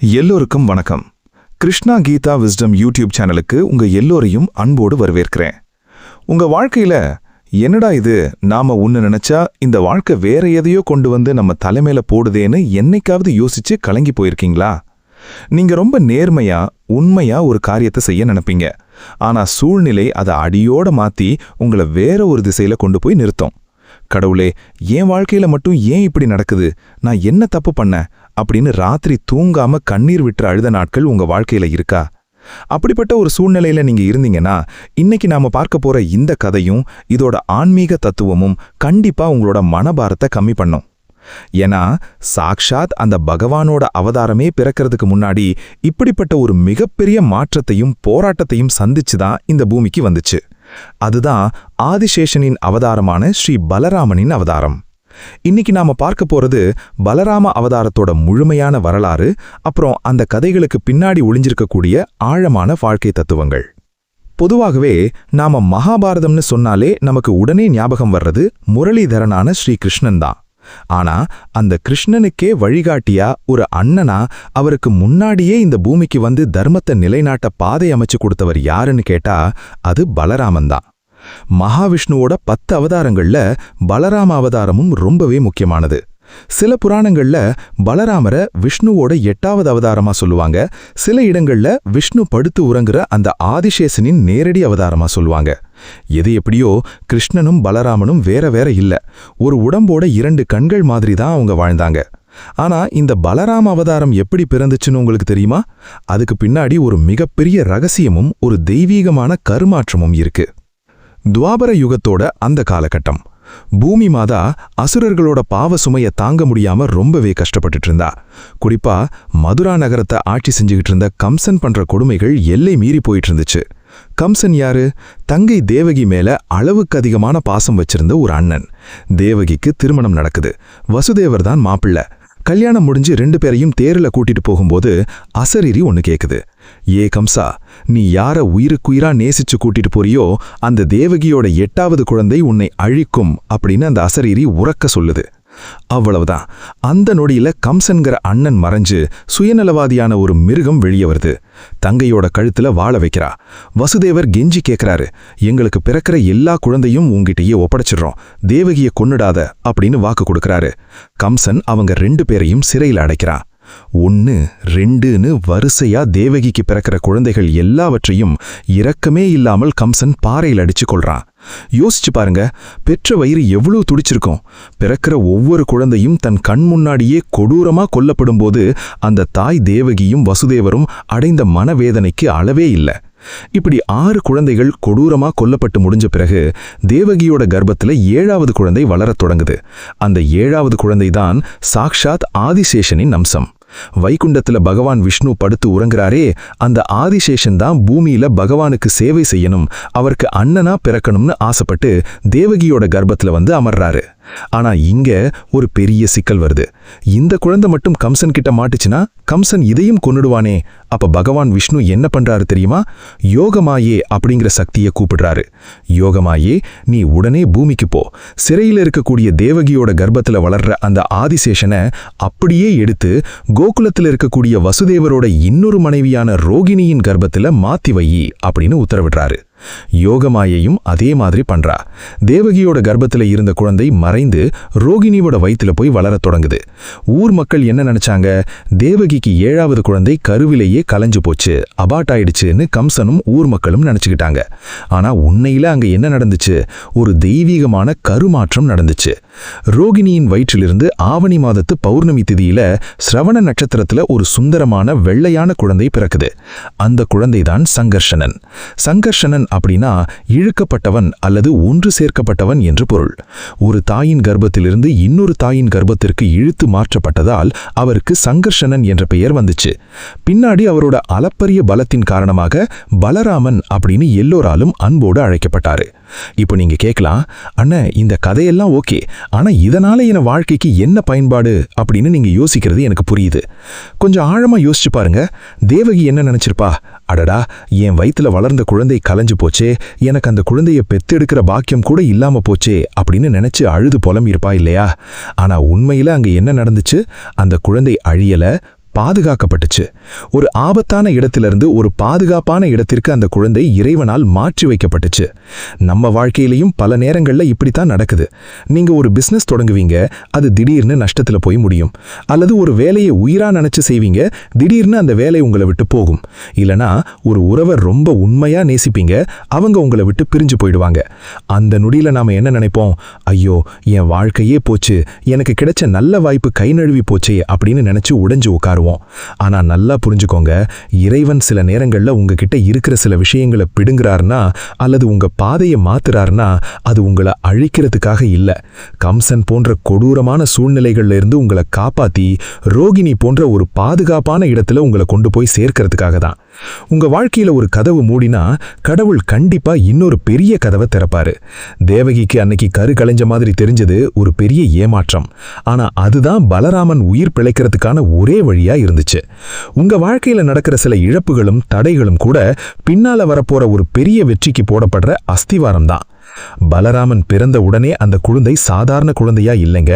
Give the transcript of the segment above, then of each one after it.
எல்லோருக்கும் வணக்கம். Krishna Geetha wisdom YouTube சேனலுக்கு உங்க எல்லோரையும் அன்போடு வரவேற்கிறேன். உங்க வாழ்க்கையில என்னடா இது, நாம ஒன்னு நினைச்சா இந்த வாழ்க்கை வேற எதையோ கொண்டு வந்து நம்ம தலைமையில போடுதேன்னு என்னைக்காவது யோசிச்சு கலங்கி போயிருக்கீங்களா? நீங்க ரொம்ப நேர்மையா உண்மையா ஒரு காரியத்தை செய்ய நினைப்பீங்க. ஆனா சூழ்நிலை அதை அடியோட மாத்தி உங்களை வேற ஒரு திசையில கொண்டு போய் நிறுத்தும். கடவுளே, என் வாழ்க்கையில மட்டும் ஏன் இப்படி நடக்குது, நான் என்ன தப்பு பண்ண அப்படின்னு ராத்திரி தூங்காம கண்ணீர் விட்டு அழுத நாட்கள் உங்க வாழ்க்கையில இருக்கா? அப்படிப்பட்ட ஒரு சூழ்நிலையில நீங்க இருந்தீங்கன்னா இன்னைக்கு நாம பார்க்க போற இந்த கதையும் இதோட ஆன்மீக தத்துவமும் கண்டிப்பா உங்களோட மனபாரத்தை கம்மி பண்ணும். ஏன்னா சாக்ஷாத் அந்த பகவானோட அவதாரமே பிறக்கிறதுக்கு முன்னாடி இப்படிப்பட்ட ஒரு மிகப்பெரிய மாற்றத்தையும் போராட்டத்தையும் சந்திச்சுதான் இந்த பூமிக்கு வந்துச்சு. அதுதான் ஆதிசேஷனின் அவதாரமான ஸ்ரீ பலராமனின் அவதாரம். இன்னைக்கு நாம பார்க்க போறது பலராம அவதாரத்தோட முழுமையான வரலாறு, அப்புறம் அந்த கதைகளுக்கு பின்னாடி ஒளிஞ்சிருக்கக்கூடிய ஆழமான வாழ்க்கை தத்துவங்கள். பொதுவாகவே நாம மகாபாரதம்னு சொன்னாலே நமக்கு உடனே ஞாபகம் வர்றது முரளிதரனான ஸ்ரீ கிருஷ்ணன் தான். ஆனா அந்த கிருஷ்ணனுக்கே வழிகாட்டியா ஒரு அண்ணனா அவருக்கு முன்னாடியே இந்த பூமிக்கு வந்து தர்மத்தை நிலைநாட்ட பாதை அமைச்சு கொடுத்தவர் யாருன்னு கேட்டா அது பலராமன் தான். மகாவிஷ்ணுவோட 10 அவதாரங்கள்ல பலராம அவதாரமும் ரொம்பவே முக்கியமானது. சில புராணங்கள்ல பலராமரை விஷ்ணுவோட 8வது அவதாரமா சொல்லுவாங்க. சில இடங்கள்ல விஷ்ணு படுத்து உறங்குற அந்த ஆதிசேஷனின் நேரடி அவதாரமா சொல்லுவாங்க. எது எப்படியோ கிருஷ்ணனும் பலராமனும் வேற வேற இல்ல, ஒரு உடம்போட 2 கண்கள் மாதிரி தான் அவங்க வாழ்ந்தாங்க. ஆனா இந்த பலராம அவதாரம் எப்படி பிறந்துச்சுன்னு உங்களுக்கு தெரியுமா? அதுக்கு பின்னாடி ஒரு மிகப்பெரிய ரகசியமும் ஒரு தெய்வீகமான கருமாற்றமும் இருக்கு. துவாபர யுகத்தோட அந்த காலகட்டம், பூமி மாதா அசுரர்களோட பாவ சுமையை தாங்க முடியாம ரொம்பவே கஷ்டப்பட்டுட்டு இருந்தா. குறிப்பா மதுரா நகரத்தை ஆட்சி செஞ்சுக்கிட்டு இருந்த கம்சன் பண்ற கொடுமைகள் எல்லை மீறி போயிட்டு இருந்துச்சு. கம்சன் யாரு? தங்கை தேவகி மேல அளவுக்கு அதிகமான பாசம் வச்சிருந்த ஒரு அண்ணன். தேவகிக்கு திருமணம் நடக்குது. வசுதேவர் தான் மாப்பிள்ளை. கல்யாணம் முடிஞ்சு 2 பேரையும் தேர்ல கூட்டிட்டு போகும்போது அசரீரி ஒன்னு கேக்குது. ஏ கம்சா, நீ யார உயிருக்குயிரா நேசிச்சு கூட்டிட்டு போறியோ அந்த தேவகியோட 8வது குழந்தை உன்னை அழிக்கும் அப்படின்னு அந்த அசரீரி உரக்க சொல்லுது. அவ்வளவுதான். அந்த நொடியில கம்சன்கிற அண்ணன் மறைஞ்சு சுயநலவாதியான ஒரு மிருகம் வெளியே வருது. தங்கையோட கழுத்துல வாழ வைக்கிறா. வசுதேவர் கெஞ்சி கேட்கிறாரு, எங்களுக்கு பிறக்கிற எல்லா குழந்தையும் உங்ககிட்டயே ஒப்படைச்சிடுறோம், தேவகியை கொன்னுடாத அப்படின்னு வாக்கு கொடுக்கறாரு. கம்சன் அவங்க 2 பேரையும் சிறையில் அடைக்கிறான். 1, 2ன்னு வரிசையா தேவகிக்கு பிறக்கிற குழந்தைகள் எல்லாவற்றையும் இரக்கமே இல்லாமல் கம்சன் பாறையில் அடிச்சு கொள்றான். யோசிச்சு பாருங்க, பெற்ற வயிறு எவ்வளவு துடிச்சிருக்கும். பிறக்கிற ஒவ்வொரு குழந்தையும் தன் கண் முன்னாடியே கொடூரமா கொல்லப்படும்போது அந்த தாய் தேவகியும் வசுதேவரும் அடைந்த மனவேதனைக்கு அளவே இல்லை. இப்படி 6 குழந்தைகள் கொடூரமா கொல்லப்பட்டு முடிஞ்ச பிறகு தேவகியோட கர்ப்பத்துல 7வது குழந்தை வளரத் தொடங்குது. அந்த 7வது குழந்தைதான் சாக்ஷாத் ஆதிசேஷனின் அம்சம். வைகுண்டத்துல பகவான் விஷ்ணு படுத்து உறங்குறாரே, அந்த ஆதிசேஷன் தான் பூமியில பகவானுக்கு சேவை செய்யணும், அவருக்கு அண்ணனா பிறக்கணும்னு ஆசைப்பட்டு தேவகியோட கர்ப்பத்துல வந்து அமர்றாரு. ஆனா இங்க ஒரு பெரிய சிக்கல் வருது. இந்த குழந்தை மட்டும் கம்சன் கிட்ட மாட்டுச்சுன்னா கம்சன் இதையும் கொன்னுடுவானே. அப்ப பகவான் விஷ்ணு என்ன பண்றாரு தெரியுமா? யோகமாயே அப்படிங்கிற சக்தியை கூப்பிடுறாரு. யோகமாயே, நீ உடனே பூமிக்கு போ. சிறையில் இருக்கக்கூடிய தேவகியோட கர்ப்பத்துல வளர்ற அந்த ஆதிசேஷனை அப்படியே எடுத்து கோகுலத்தில் இருக்கக்கூடிய வசுதேவரோட இன்னொரு மனைவியான ரோகிணியின் கர்ப்பத்துல மாத்தி வை அப்படின்னு உத்தரவிடுறாரு. யோகமாயையும் அதே மாதிரி பண்றா. தேவகியோட கர்ப்பத்துல இருந்த குழந்தை மறைந்து ரோகிணியோட வயித்துல போய் வளரத் தொடங்குது. ஊர் மக்கள் என்ன நினைச்சாங்க? தேவகிக்கு 7வது குழந்தை கருவிலேயே கலைஞ்சு போச்சு, அபாட் ஆயிடுச்சுன்னு கம்சனும் ஊர் மக்களும் நினைச்சுக்கிட்டாங்க. ஆனா உண்மையில அங்க என்ன நடந்துச்சு? ஒரு தெய்வீகமான கருமாற்றம் நடந்துச்சு. ரோகிணியின் வயிற்றிலிருந்து ஆவணி மாதத்து பௌர்ணமி திதியில சிரவண நட்சத்திரத்துல ஒரு சுந்தரமான வெள்ளையான குழந்தை பிறக்குது. அந்த குழந்தைதான் சங்கர்ஷணன். சங்கர்ஷணன் அப்படின்னா இழுக்கப்பட்டவன் அல்லது ஒன்று சேர்க்கப்பட்டவன் என்று பொருள். ஒரு தாயின் கர்ப்பத்திலிருந்து இன்னொரு தாயின் கர்ப்பத்திற்கு இழுத்து மாற்றப்பட்டதால் அவருக்கு சங்கர்ஷணன் என்ற பெயர் வந்துச்சு. பின்னாடி அவரோட அளப்பரிய பலத்தின் காரணமாக பலராமன் அப்படின்னு எல்லோராலும் அன்போடு அழைக்கப்பட்டாரு. இப்போ நீங்க கேட்கலாம், அண்ணன் இந்த கதையெல்லாம் ஓகே, ஆனா இதனால என் வாழ்க்கைக்கு என்ன பயன்பாடு அப்படின்னு நீங்க யோசிக்கிறது எனக்கு புரியுது. கொஞ்சம் ஆழமா யோசிச்சு பாருங்க. தேவகி என்ன நினைச்சிருப்பா? அடடா, என் வயித்துல வளர்ந்த குழந்தை கலைஞ்சு போச்சே, எனக்கு அந்த குழந்தைய பெத்தெடுக்கிற பாக்கியம் கூட இல்லாம போச்சே அப்படின்னு நினைச்சு அழுது புலம்பியிருப்பா இல்லையா? ஆனா உண்மையில அங்க என்ன நடந்துச்சு? அந்த குழந்தை அழியல, பாதுகாக்கப்பட்டுச்சு. ஒரு ஆபத்தான இடத்திலிருந்து ஒரு பாதுகாப்பான இடத்திற்கு அந்த குழந்தை இறைவனால் மாற்றி வைக்கப்பட்டுச்சு. நம்ம வாழ்க்கையிலையும் பல நேரங்கள்ல இப்படித்தான் நடக்குது. நீங்க ஒரு பிசினஸ் தொடங்குவீங்க, அது திடீர்னு நஷ்டத்துல போய் முடியும். அல்லது ஒரு வேலையை உயிரா நினைச்சு செய்வீங்க, திடீர்னு அந்த வேலை உங்களை விட்டு போகும். இல்லனா ஒரு உறவை ரொம்ப உண்மையா நேசிப்பீங்க, அவங்க உங்களை விட்டு பிரிஞ்சு போயிடுவாங்க. அந்த நொடியில நாம என்ன நினைப்போம்? ஐயோ, என் வாழ்க்கையே போச்சு, எனக்கு கிடைச்ச நல்ல வாய்ப்பு கை நழுவி போச்சே அப்படின்னு நினைச்சு உடைஞ்சு உட்காருவோம். ஆனா நல்லா புரிஞ்சுக்கோங்க, இறைவன் சில நேரங்கள்ல உங்ககிட்ட இருக்கிற சில விஷயங்களை பிடுங்குறாருன்னா அல்லது உங்க பாதையை மாத்துறாருன்னா அது உங்களை அழிக்கிறதுக்காக இல்ல. கம்சன் போன்ற கொடூரமான சூழ்நிலைகள்ல இருந்து உங்களை காப்பாத்தி ரோகிணி போன்ற ஒரு பாதுகாப்பான இடத்துல உங்களை கொண்டு போய் சேர்க்கிறதுக்காக தான். உங்க வாழ்க்கையில ஒரு கதவு மூடினா கடவுள் கண்டிப்பா இன்னொரு பெரிய கதவை திறப்பாரு. தேவகிக்கு அன்னைக்கு கரு கலைஞ்ச மாதிரி தெரிஞ்சது ஒரு பெரிய ஏமாற்றம். ஆனா அதுதான் பலராமன் உயிர் பிழைக்கிறதுக்கான ஒரே வழியா இருந்துச்சு. உங்க வாழ்க்கையில நடக்கிற சில இழப்புகளும் தடைகளும் கூட பின்னால வரப்போற ஒரு பெரிய வெற்றிக்கு போடப்படுற அஸ்திவாரம் தான். பலராமன் பிறந்த உடனே அந்த குழந்தை சாதாரண குழந்தையா இல்லைங்க.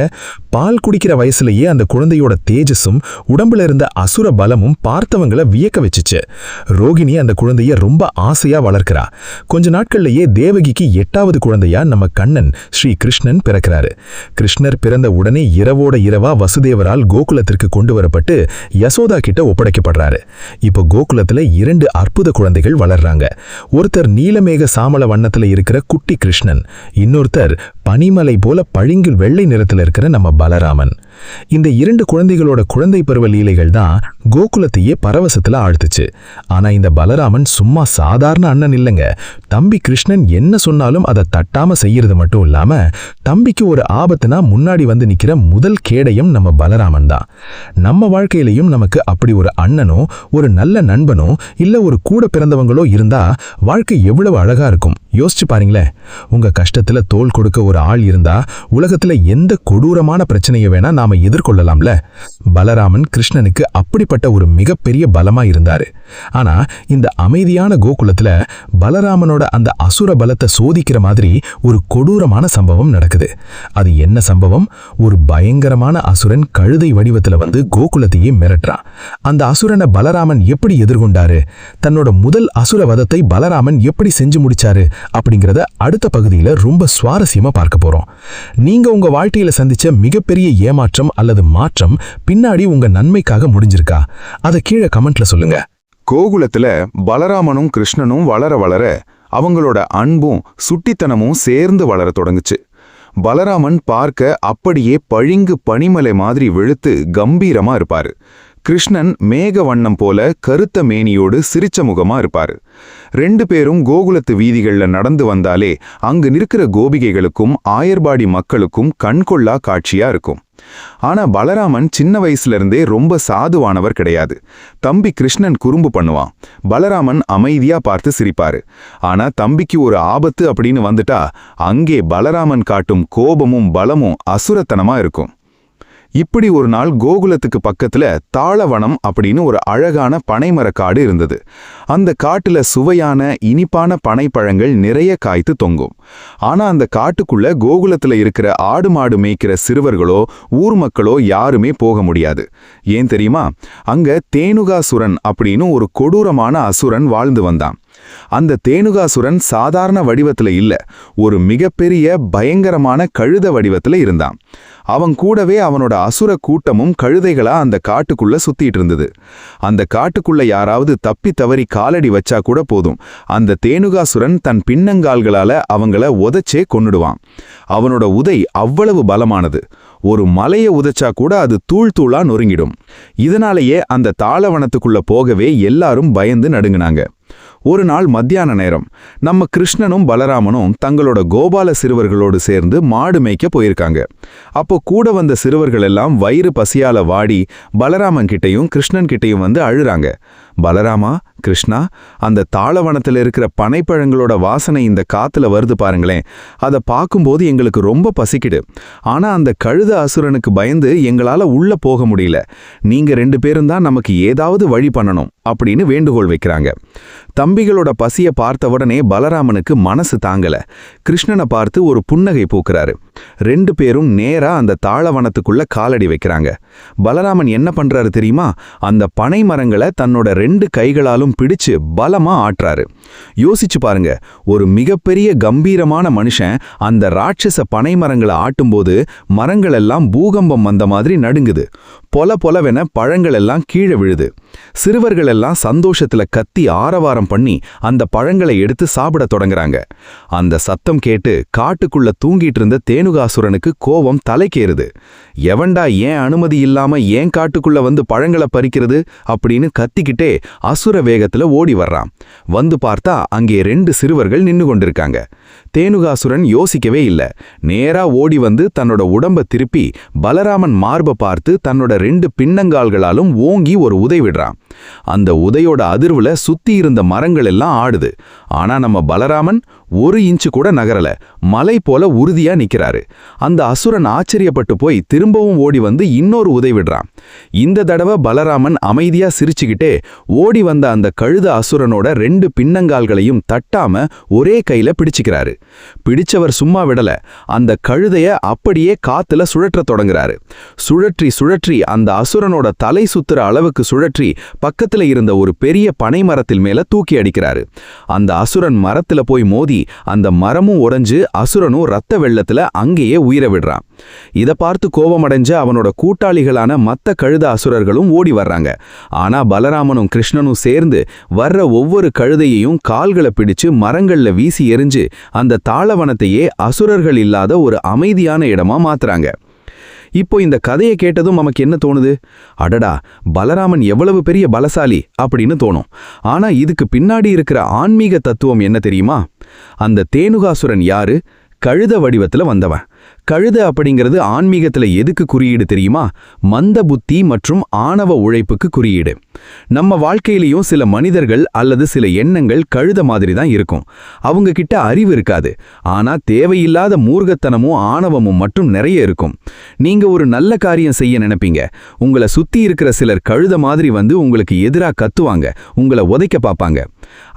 பால் குடிக்கிற வயசுலயே அந்த குழந்தையோட தேஜஸும் உடம்புல இருந்த அசுர பலமும் பார்த்தவங்களை வியக்க வச்சுச்சு. ரோகிணி அந்த குழந்தைய ரொம்ப ஆசையா வளர்க்கிறா. கொஞ்ச நாட்கள்லயே தேவகிக்கு 8வது குழந்தையா நம்ம கண்ணன் ஸ்ரீ கிருஷ்ணன் பிறக்கிறாரு. கிருஷ்ணர் பிறந்த உடனே இரவோட இரவா வசுதேவரால் கோகுலத்திற்கு கொண்டு வரப்பட்டு யசோதா கிட்ட ஒப்படைக்கப்படுறாரு. இப்போ கோகுலத்துல 2 அற்புத குழந்தைகள் வளர்றாங்க. ஒருத்தர் நீலமேக சாமள வண்ணத்துல இருக்கிற குட்டி கிருஷ்ணன், இன்னொருத்தர் பனிமலை போல பளிங்கு வெள்ளை நிறத்தில் இருக்கிற நம்ம பலராமன். இந்த 2 குழந்தைகளோட குழந்தை பருவ லீலைகள் தான் கோகுலத்தையே பரவசத்துல ஆழ்த்துச்சு. ஆனா இந்த பலராமன் சும்மா சாதாரண அண்ணன் இல்லைங்க. தம்பி கிருஷ்ணன் என்ன சொன்னாலும் அதை தட்டாம செய்யறது மட்டும் இல்லாம தம்பிக்கு ஒரு ஆபத்துனா முன்னாடி வந்து நிக்கிற முதல் கேடயம் நம்ம பலராமன் தான். நம்ம வாழ்க்கையிலையும் நமக்கு அப்படி ஒரு அண்ணனோ ஒரு நல்ல நண்பனோ இல்ல ஒரு கூட பிறந்தவங்களோ இருந்தா வாழ்க்கை எவ்வளவு அழகா இருக்கும். யோசிச்சு பாருங்களேன். உங்க கஷ்டத்துல தோள் கொடுக்க ஒரு ஆள் இருந்தா உலகத்துல எந்த கொடூரமான பிரச்சனையை வேணா நாம எதிர்கொள்ளலாம்ல. பலராமன் கிருஷ்ணனுக்கு அப்படிப்பட்ட ஒரு மிகப்பெரிய பலமா இருந்தாரு. ஆனா இந்த அமைதியான கோகுலத்துல பலராமனோட அந்த அசுர பலத்தை சோதிக்கிற மாதிரி ஒரு கொடூரமான சம்பவம் நடக்குது. அது என்ன சம்பவம்? ஒரு பயங்கரமான அசுரன் கழுதை வடிவத்துல வந்து கோகுலத்தையே மிரட்டுறான். அந்த அசுரனை பலராமன் எப்படி எதிர்கொண்டாரு? தன்னோட முதல் அசுர வதத்தை பலராமன் எப்படி செஞ்சு முடிச்சாரு அப்படிங்கறத அடுத்த பகுதியில ரொம்ப சுவாரஸ்யமா பார்க்க போறோம். நீங்க உங்க வாழ்க்கையில சந்திச்ச மிகப்பெரிய ஏமாற்றம் அல்லது மாற்றம் பின்னாடி உங்க நன்மைக்காக முடிஞ்சிருக்கா? அதை கீழே கமெண்ட்ல சொல்லுங்க. கோகுலத்துல பலராமனும் கிருஷ்ணனும் வளர வளர அவங்களோட அன்பும் சுட்டித்தனமும் சேர்ந்து வளர தொடங்குச்சு. பலராமன் பார்க்க அப்படியே பளிங்கு பனிமலை மாதிரி வெளுத்து கம்பீரமா இருப்பாரு. கிருஷ்ணன் மேக வண்ணம் போல கருத்த மேனியோடு சிரிச்ச முகமா இருப்பாரு. 2 பேரும் கோகுலத்து வீதிகள்ல நடந்து வந்தாலே அங்கு நிற்கிற கோபிகைகளுக்கும் ஆயர்பாடி மக்களுக்கும் கண்கொள்ளா காட்சியா இருக்கும். ஆனா பலராமன் சின்ன வயசுல இருந்தே ரொம்ப சாதுவானவர் கிடையாது. தம்பி கிருஷ்ணன் குறும்பு பண்ணுவான். பலராமன் அமைதியா பார்த்து சிரிப்பாரு. ஆனா தம்பிக்கு ஒரு ஆபத்து அப்படின்னு வந்துட்டா அங்கே பலராமன் காட்டும் கோபமும் பலமும் அசுரத்தனமா இருக்கும். இப்படி ஒரு நாள் கோகுலத்துக்கு பக்கத்துல தாளவனம் அப்படின்னு ஒரு அழகான பனைமரக்காடு இருந்தது. அந்த காட்டுல சுவையான இனிப்பான பனைப்பழங்கள் நிறைய காய்த்து தொங்கும். ஆனா அந்த காட்டுக்குள்ள கோகுலத்துல இருக்கிற ஆடு மாடு மேய்க்கிற சிறுவர்களோ ஊர் மக்களோ யாருமே போக முடியாது. ஏன் தெரியுமா? அங்க தேனுகாசுரன் அப்படின்னு ஒரு கொடூரமான அசுரன் வாழ்ந்து வந்தான். அந்த தேனுகாசுரன் சாதாரண வடிவத்துல இல்ல, ஒரு மிகப்பெரிய பயங்கரமான கழுத வடிவத்துல இருந்தான். அவன் கூடவே அவனோட அசுர கூட்டமும் கழுதைகளா அந்த காட்டுக்குள்ள சுத்திட்டு இருந்தது. அந்த காட்டுக்குள்ள யாராவது தப்பி தவறி காலடி வச்சா கூட போதும், அந்த தேனுகாசுரன் தன் பின்னங்கால்களால அவங்கள உதைச்சே கொன்னுடுவான். அவனோட உதை அவ்வளவு பலமானது. ஒரு மலையை உதைச்சா கூட அது தூள் தூளா நொறுங்கிடும். இதனாலேயே அந்த தாளவனத்துக்குள்ள போகவே எல்லாரும் பயந்து நடுங்கினாங்க. ஒரு நாள் மத்தியான நேரம் நம்ம கிருஷ்ணனும் பலராமனும் தங்களோட கோபால சிறுவர்களோடு சேர்ந்து மாடு மேய்க்க போயிருக்காங்க. அப்போ கூட வந்த சிறுவர்கள் எல்லாம் வயிறு பசியால வாடி பலராமன் கிட்டையும் கிருஷ்ணன் கிட்டையும் வந்து அழுறாங்க. பலராமா, கிருஷ்ணா, அந்த தாளவனத்தில் இருக்கிற பனைப்பழங்களோட வாசனை இந்த காத்துல வருது பாருங்களேன், அதை பார்க்கும்போது எங்களுக்கு ரொம்ப பசிக்குது. ஆனா அந்த கழுத அசுரனுக்கு பயந்து எங்களால உள்ள போக முடியல. நீங்க 2 பேரும் தான் நமக்கு ஏதாவது வழி பண்ணணும் அப்படின்னு வேண்டுகோள் வைக்கிறாங்க. தம்பிகளோட பசிய பார்த்த உடனே பலராமனுக்கு மனசு தாங்கல. கிருஷ்ணனை பார்த்து ஒரு புன்னகை பூக்குறாரு. 2 பேரும் நேரா அந்த தாளவனத்துக்குள்ள காலடி வைக்கிறாங்க. பலராமன் என்ன பண்றாரு தெரியுமா? அந்த பனை மரங்களை தன்னோட 2 கைகளாலும் பிடிச்சு பலமா ஆட்டுறாரு. யோசிச்சு பாருங்க, ஒரு மிகப்பெரிய கம்பீரமான மனுஷன் அந்த ராட்சச பனை மரங்களை ஆட்டும்போது மரங்கள் எல்லாம் பூகம்பம் வந்த மாதிரி நடுங்குது. பொல பொலவென பழங்கள் எல்லாம் கீழே விழுது. சிறுவர்கள் எல்லாம் சந்தோஷத்துல கத்தி ஆரவாரம் பண்ணி அந்த பழங்களை எடுத்து சாப்பிட தொடங்குறாங்க. அந்த சத்தம் கேட்டு காட்டுக்குள்ள தூங்கிட்டு இருந்த தேனுகாசுரனுக்கு கோபம் தலைக்கேறுது. எவன்டா ஏன் அனுமதி இல்லாம ஏன் காட்டுக்குள்ள வந்து பழங்களை பறிக்கிறது அப்படின்னு கத்திக்கிட்டே அசுர வேகத்துல ஓடி வர்றான். வந்து பார்த்தா அங்கே 2 சிறுவர்கள் நின்னு கொண்டிருக்காங்க. தேனுகாசுரன் யோசிக்கவே இல்ல. நேரா ஓடி வந்து தன்னோட உடம்ப திருப்பி பலராமன் மார்பை பார்த்து தன்னோட 2 பின்னங்கால்களாலும் ஓங்கி ஒரு உதை விடுறான். அந்த உதையோட அதிர்வுல சுத்தி இருந்த மரங்கள் எல்லாம் ஆடுது. ஆனா நம்ம பலராமன் 1 இன்ச்சு கூட நகரல. மலை போல உறுதியா நிக்கிறாரு. அந்த அசுரன் ஆச்சரியப்பட்டு போய் திரும்பவும் ஓடி வந்து இன்னொரு உதை விடுறான். இந்த தடவை பலராமன் அமைதியா சிரிச்சுக்கிட்டே ஓடி வந்த அந்த கழுத அசுரனோட 2 பின்னங்கால்களையும் தட்டாம ஒரே கையில பிடிச்சுக்கிறாரு. பிடிச்சவர் சும்மா விடல. அந்த கழுதைய அப்படியே காத்துல சுழற்ற தொடங்குறாரு. சுழற்றி சுழற்றி அந்த அசுரனோட தலை சுத்துற அளவுக்கு சுழற்றி பக்கத்துல இருந்த ஒரு பெரிய பனை மரத்தில் மேல தூக்கி அடிக்கிறாரு. அந்த அசுரன் மரத்துல போய் மோதி அந்த மரமும் உடைஞ்சு அசுரனும் ரத்த வெள்ளத்துல அங்கேயே உயிரை விடுறான். இத பார்த்து கோபமடைஞ்ச அவனோட கூட்டாளிகளான மத்த கழுத அசுரர்களும் ஓடி வர்றாங்க. ஆனா பலராமனும் கிருஷ்ணனும் சேர்ந்து வர்ற ஒவ்வொரு கழுதையையும் கால்களை பிடிச்சு மரங்கள்ல வீசி எறிஞ்சு அந்த தாளவனத்தையே அசுரர்கள் இல்லாத ஒரு அமைதியான இடமா மாத்துறாங்க. இப்போ இந்த கதையை கேட்டதும் நமக்கு என்ன தோணுது? அடடா, பலராமன் எவ்வளவு பெரிய பலசாலி அப்படின்னு தோணும். ஆனா இதுக்கு பின்னாடி இருக்கிற ஆன்மீக தத்துவம் என்ன தெரியுமா? அந்த தேனுகாசுரன் யாரு? கழுத வடிவத்துல வந்தவன். கழுத அப்படிங்கிறது ஆன்மீகத்துல எதுக்கு குறியீடு தெரியுமா? மந்த புத்தி மற்றும் ஆணவ உழைப்புக்கு குறியீடு. நம்ம வாழ்க்கையிலையும் சில மனிதர்கள் அல்லது சில எண்ணங்கள் கழுத மாதிரி தான் இருக்கும். அவங்க கிட்ட அறிவு இருக்காது. ஆனா தேவையில்லாத மூர்க்கத்தனமும் ஆணவமும் மட்டும் நிறைய இருக்கும். நீங்க ஒரு நல்ல காரியம் செய்ய நினைப்பீங்க. உங்களை சுத்தி இருக்கிற சிலர் கழுத மாதிரி வந்து உங்களுக்கு எதிரா கத்துவாங்க, உங்களை உதைக்க பார்ப்பாங்க.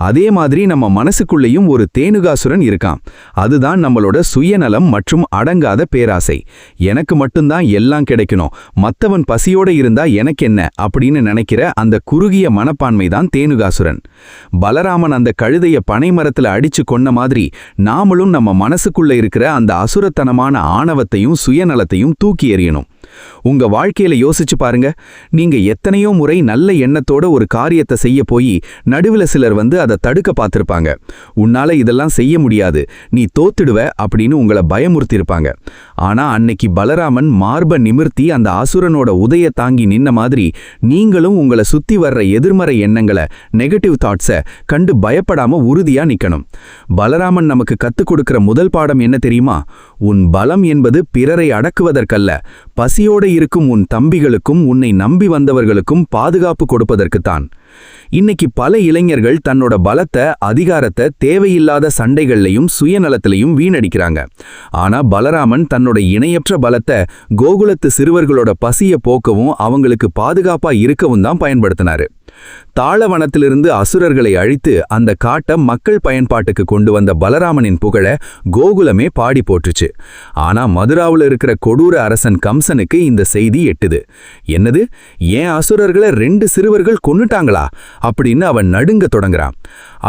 அதே மாதிரி நம்ம மனசுக்குள்ளேயும் ஒரு தேனுகாசுரன் இருக்கான். அதுதான் நம்மளோட சுயநலம் மற்றும் அடங்காத பேராசை. எனக்கு மட்டும்தான் எல்லாம் கிடைக்கணும், மத்தவன் பசியோட இருந்தா எனக்கு என்ன அப்படின்னு நினைக்கிற அந்த குறுகிய மனப்பான்மை தான் தேனுகாசுரன். பலராமன் அந்த கழுதைய பனைமரத்துல அடிச்சு கொன்ன மாதிரி நாமளும் நம்ம மனசுக்குள்ள இருக்கிற அந்த அசுரத்தனமான ஆணவத்தையும் சுயநலத்தையும் தூக்கி எறியணும். உங்க வாழ்க்கையில யோசிச்சு பாருங்க. நீங்க எத்தனையோ முறை நல்ல எண்ணத்தோட ஒரு காரியத்தை செய்ய போய் நடுவுல சிலர் வந்து அதை தடுக்க பார்த்திருப்பாங்க. உன்னால இதெல்லாம் செய்ய முடியாது, நீ தோத்துடுவ அப்படின்னு உங்களை பயமுறுத்திருப்பாங்க. ஆனா அன்னைக்கு பலராமன் மார்ப நிமிர்த்தி அந்த அசுரனோட உதைய தாங்கி நின்ன மாதிரி நீங்களும் உங்களை சுத்தி வர்ற எதிர்மறை எண்ணங்களை, நெகட்டிவ் தாட்ஸை கண்டு பயப்படாம உறுதியா நிக்கணும். பலராமன் நமக்கு கத்துக் கொடுக்கிற முதல் பாடம் என்ன தெரியுமா? உன் பலம் என்பது பிறரை அடக்குவதற்கல்ல, பசியோடு இருக்கும் உன் தம்பிகளுக்கும் உன்னை நம்பி வந்தவர்களுக்கும் பாதுகாப்பு கொடுப்பதற்குத்தான். இன்னைக்கு பல இளைஞர்கள் தன்னோட பலத்தை, அதிகாரத்தை தேவையில்லாத சண்டைகள்லையும் சுயநலத்திலையும் வீணடிக்கிறாங்க. ஆனா பலராமன் தன்னோட இணையற்ற பலத்தை கோகுலத்து சிறுவர்களோட பசிய போக்கவும் அவங்களுக்கு பாதுகாப்பா இருக்கவும் தான் பயன்படுத்தினாரு. தாளவனத்திலிருந்து அசுரர்களை அழித்து அந்த காட்டை மக்கள் பயன்பாட்டுக்கு கொண்டு வந்த பலராமனின் புகழ கோகுலமே பாடி போற்றுச்சு. ஆனா மதுராவுல இருக்கிற கொடூர அரசன் கம்சனுக்கு இந்த செய்தி எட்டுது. என்னது, ஏன் அசுரர்களை 2 சிறுவர்கள் கொன்னுட்டாங்களா அப்படின்னு அவன் நடுங்க தொடங்குறான்.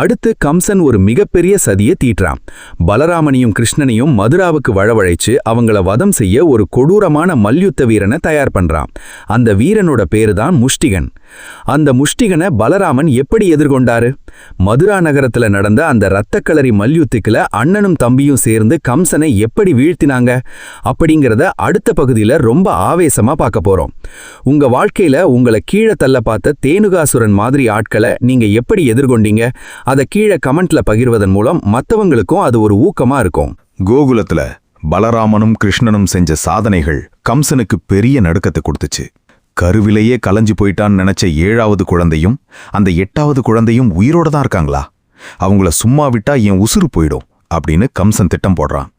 அடுத்து கம்சன் ஒரு மிகப்பெரிய சதியை தீட்டுறான். பலராமனையும் கிருஷ்ணனையும் மதுராவுக்கு வழவழைச்சு அவங்கள வதம் செய்ய ஒரு கொடூரமான மல்யுத்த வீரனை தயார் பண்றான். அந்த வீரனோட பேருதான் முஷ்டிகன். அந்த முஷ்டிகனை பலராமன் எப்படி எதிர்கொண்டாரு? மதுரா நகரத்துல நடந்த அந்த இரத்தக்களரி மல்யுத்துக்குல அண்ணனும் தம்பியும் சேர்ந்து கம்சனை எப்படி வீழ்த்தினாங்க அப்படிங்கிறத அடுத்த பகுதியில ரொம்ப ஆவேசமா பார்க்க போறோம். உங்க வாழ்க்கையில உங்களை கீழே தள்ள பார்த்த தேனுகாசுரன் மாதிரி ஆட்களை நீங்க எப்படி எதிர்கொண்டீங்க? அதை கீழே கமெண்ட்ல பகிர்வதன் மூலம் மத்தவங்களுக்கும் அது ஒரு ஊக்கமா இருக்கும். கோகுலத்துல பலராமனும் கிருஷ்ணனும் செஞ்ச சாதனைகள் கம்சனுக்கு பெரிய நடுக்கத்தை கொடுத்துச்சு. கருவிலேயே கலைஞ்சு போயிட்டான்னு நினைச்ச 7வது குழந்தையும் அந்த 8வது குழந்தையும் உயிரோட தான் இருக்காங்களா? அவங்கள சும்மா விட்டா என் உசுறு போயிடும் அப்படின்னு கம்சன் திட்டம் போடுறான்.